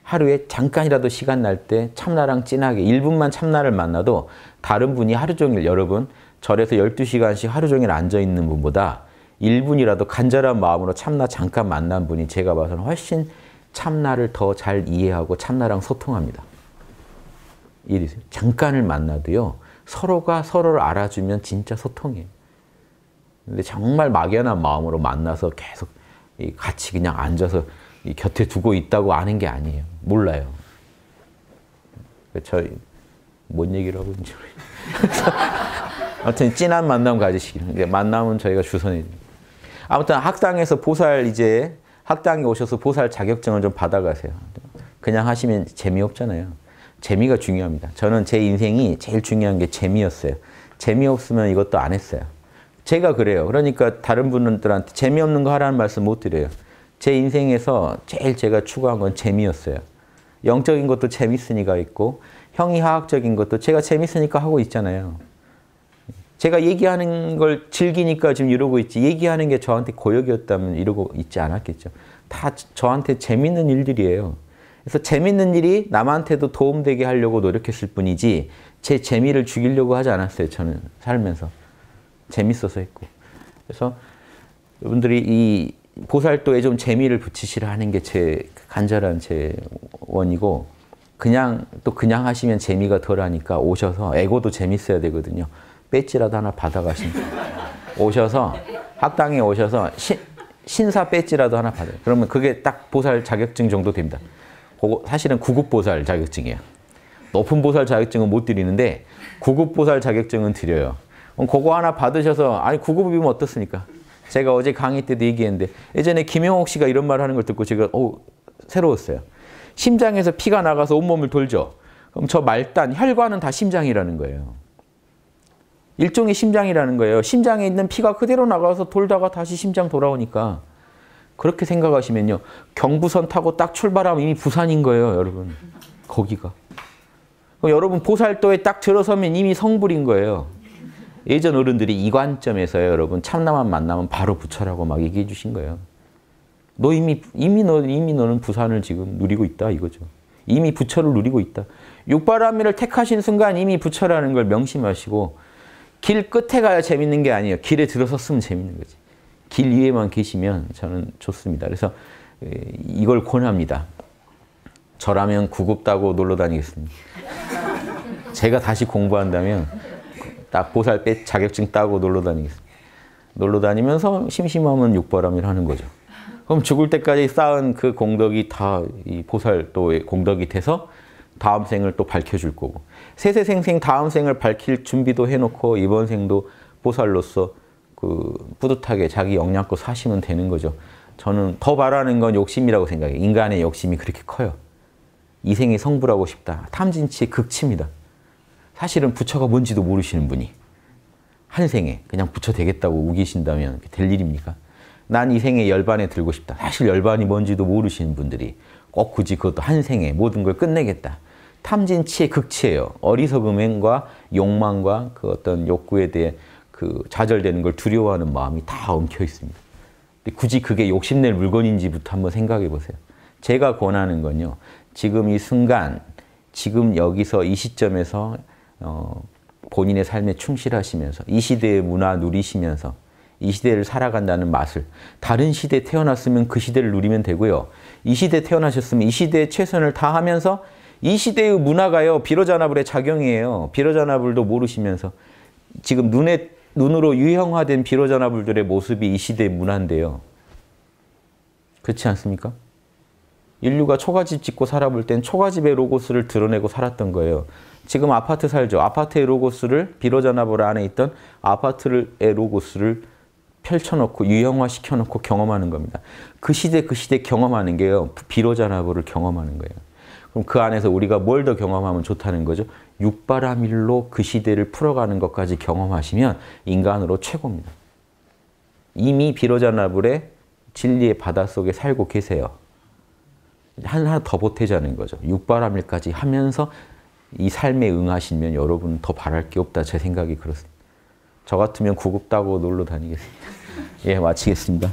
하루에 잠깐이라도 시간 날 때 참나랑 진하게 1분만 참나를 만나도 다른 분이 하루 종일 여러분 절에서 12시간씩 하루 종일 앉아있는 분보다 1분이라도 간절한 마음으로 참나 잠깐 만난 분이 제가 봐서는 훨씬 참나를 더 잘 이해하고 참나랑 소통합니다. 이해되세요? 잠깐을 만나도요. 서로가 서로를 알아주면 진짜 소통이에요. 근데 정말 막연한 마음으로 만나서 계속 같이 그냥 앉아서 곁에 두고 있다고 아는 게 아니에요. 몰라요. 저 뭔 얘기를 하고 있는지 모르겠어요. 아무튼 진한 만남 가지시기를. 만남은 저희가 주선해드립니다. 아무튼 학당에서 보살 이제 학당에 오셔서 보살 자격증을 좀 받아가세요. 그냥 하시면 재미없잖아요. 재미가 중요합니다. 저는 제 인생이 제일 중요한 게 재미였어요. 재미없으면 이것도 안 했어요. 제가 그래요. 그러니까 다른 분들한테 재미없는 거 하라는 말씀 못 드려요. 제 인생에서 제일 제가 추구한 건 재미였어요. 영적인 것도 재밌으니까 있고 형이하학적인 것도 제가 재밌으니까 하고 있잖아요. 제가 얘기하는 걸 즐기니까 지금 이러고 있지 얘기하는 게 저한테 고역이었다면 이러고 있지 않았겠죠. 다 저한테 재밌는 일들이에요. 그래서 재밌는 일이 남한테도 도움되게 하려고 노력했을 뿐이지 제 재미를 죽이려고 하지 않았어요. 저는 살면서. 재밌어서 했고. 그래서 여러분들이 이 보살도에 좀 재미를 붙이시라 하는 게 제 간절한 제 원이고 그냥 또 그냥 하시면 재미가 덜하니까 오셔서 에고도 재밌어야 되거든요. 배지라도 하나 받아가시면 오셔서 학당에 오셔서 신사 배지라도 하나 받아요. 그러면 그게 딱 보살 자격증 정도 됩니다. 그거 사실은 구급 보살 자격증이에요. 높은 보살 자격증은 못 드리는데 구급 보살 자격증은 드려요. 그럼 그거 하나 받으셔서 아니 구급이면 어떻습니까? 제가 어제 강의 때도 얘기했는데 예전에 김용옥 씨가 이런 말 하는 걸 듣고 제가 새로웠어요. 심장에서 피가 나가서 온몸을 돌죠. 그럼 저 말단, 혈관은 다 심장이라는 거예요. 일종의 심장이라는 거예요. 심장에 있는 피가 그대로 나가서 돌다가 다시 심장 돌아오니까 그렇게 생각하시면요. 경부선 타고 딱 출발하면 이미 부산인 거예요. 여러분. 거기가. 그럼 여러분 보살도에 딱 들어서면 이미 성불인 거예요. 예전 어른들이 이 관점에서요. 여러분 참나만 만나면 바로 부처라고 막 얘기해 주신 거예요. 너 이미 너는 부산을 지금 누리고 있다 이거죠. 이미 부처를 누리고 있다. 육바라밀을 택하신 순간 이미 부처라는 걸 명심하시고 길 끝에 가야 재밌는 게 아니에요. 길에 들어섰으면 재밌는 거지. 길 위에만 계시면 저는 좋습니다. 그래서 이걸 권합니다. 저라면 구급 따고 놀러 다니겠습니다. 제가 다시 공부한다면 딱 보살 자격증 따고 놀러 다니겠습니다. 놀러 다니면서 심심하면 육바라밀 하는 거죠. 그럼 죽을 때까지 쌓은 그 공덕이 다 이 보살도의 공덕이 돼서 다음 생을 또 밝혀줄 거고 세세생생 다음 생을 밝힐 준비도 해놓고 이번 생도 보살로서 그 뿌듯하게 자기 역량껏 사시면 되는 거죠. 저는 더 바라는 건 욕심이라고 생각해요. 인간의 욕심이 그렇게 커요. 이 생에 성불하고 싶다. 탐진치의 극치입니다. 사실은 부처가 뭔지도 모르시는 분이 한 생에 그냥 부처 되겠다고 우기신다면 될 일입니까? 난 이 생에 열반에 들고 싶다. 사실 열반이 뭔지도 모르시는 분들이 꼭 굳이 그것도 한 생에 모든 걸 끝내겠다. 탐진치의 극치예요. 어리석음과 욕망과 그 어떤 욕구에 대해 그 좌절되는 걸 두려워하는 마음이 다 엉켜 있습니다. 근데 굳이 그게 욕심낼 물건인지부터 한번 생각해 보세요. 제가 권하는 건요. 지금 이 순간, 지금 여기서 이 시점에서 본인의 삶에 충실하시면서 이 시대의 문화 누리시면서 이 시대를 살아간다는 맛을 다른 시대에 태어났으면 그 시대를 누리면 되고요. 이 시대에 태어나셨으면 이 시대에 최선을 다하면서 이 시대의 문화가요. 비로자나불의 작용이에요. 비로자나불도 모르시면서 지금 눈으로 유형화된 비로자나불들의 모습이 이 시대의 문화인데요. 그렇지 않습니까? 인류가 초가집 짓고 살아볼 땐 초가집의 로고스를 드러내고 살았던 거예요. 지금 아파트 살죠. 아파트의 로고스를 비로자나불 안에 있던 아파트의 로고스를 펼쳐놓고 유형화 시켜놓고 경험하는 겁니다. 그 시대 경험하는 게요. 비로자나불을 경험하는 거예요. 그럼 그 안에서 우리가 뭘 더 경험하면 좋다는 거죠? 육바라밀로 그 시대를 풀어가는 것까지 경험하시면 인간으로 최고입니다. 이미 비로자나불의 진리의 바닷속에 살고 계세요. 하나 더 보태자는 거죠. 육바라밀까지 하면서 이 삶에 응하시면 여러분 더 바랄 게 없다. 제 생각이 그렇습니다. 저 같으면 구급 따고 놀러 다니겠습니다. 예, 마치겠습니다.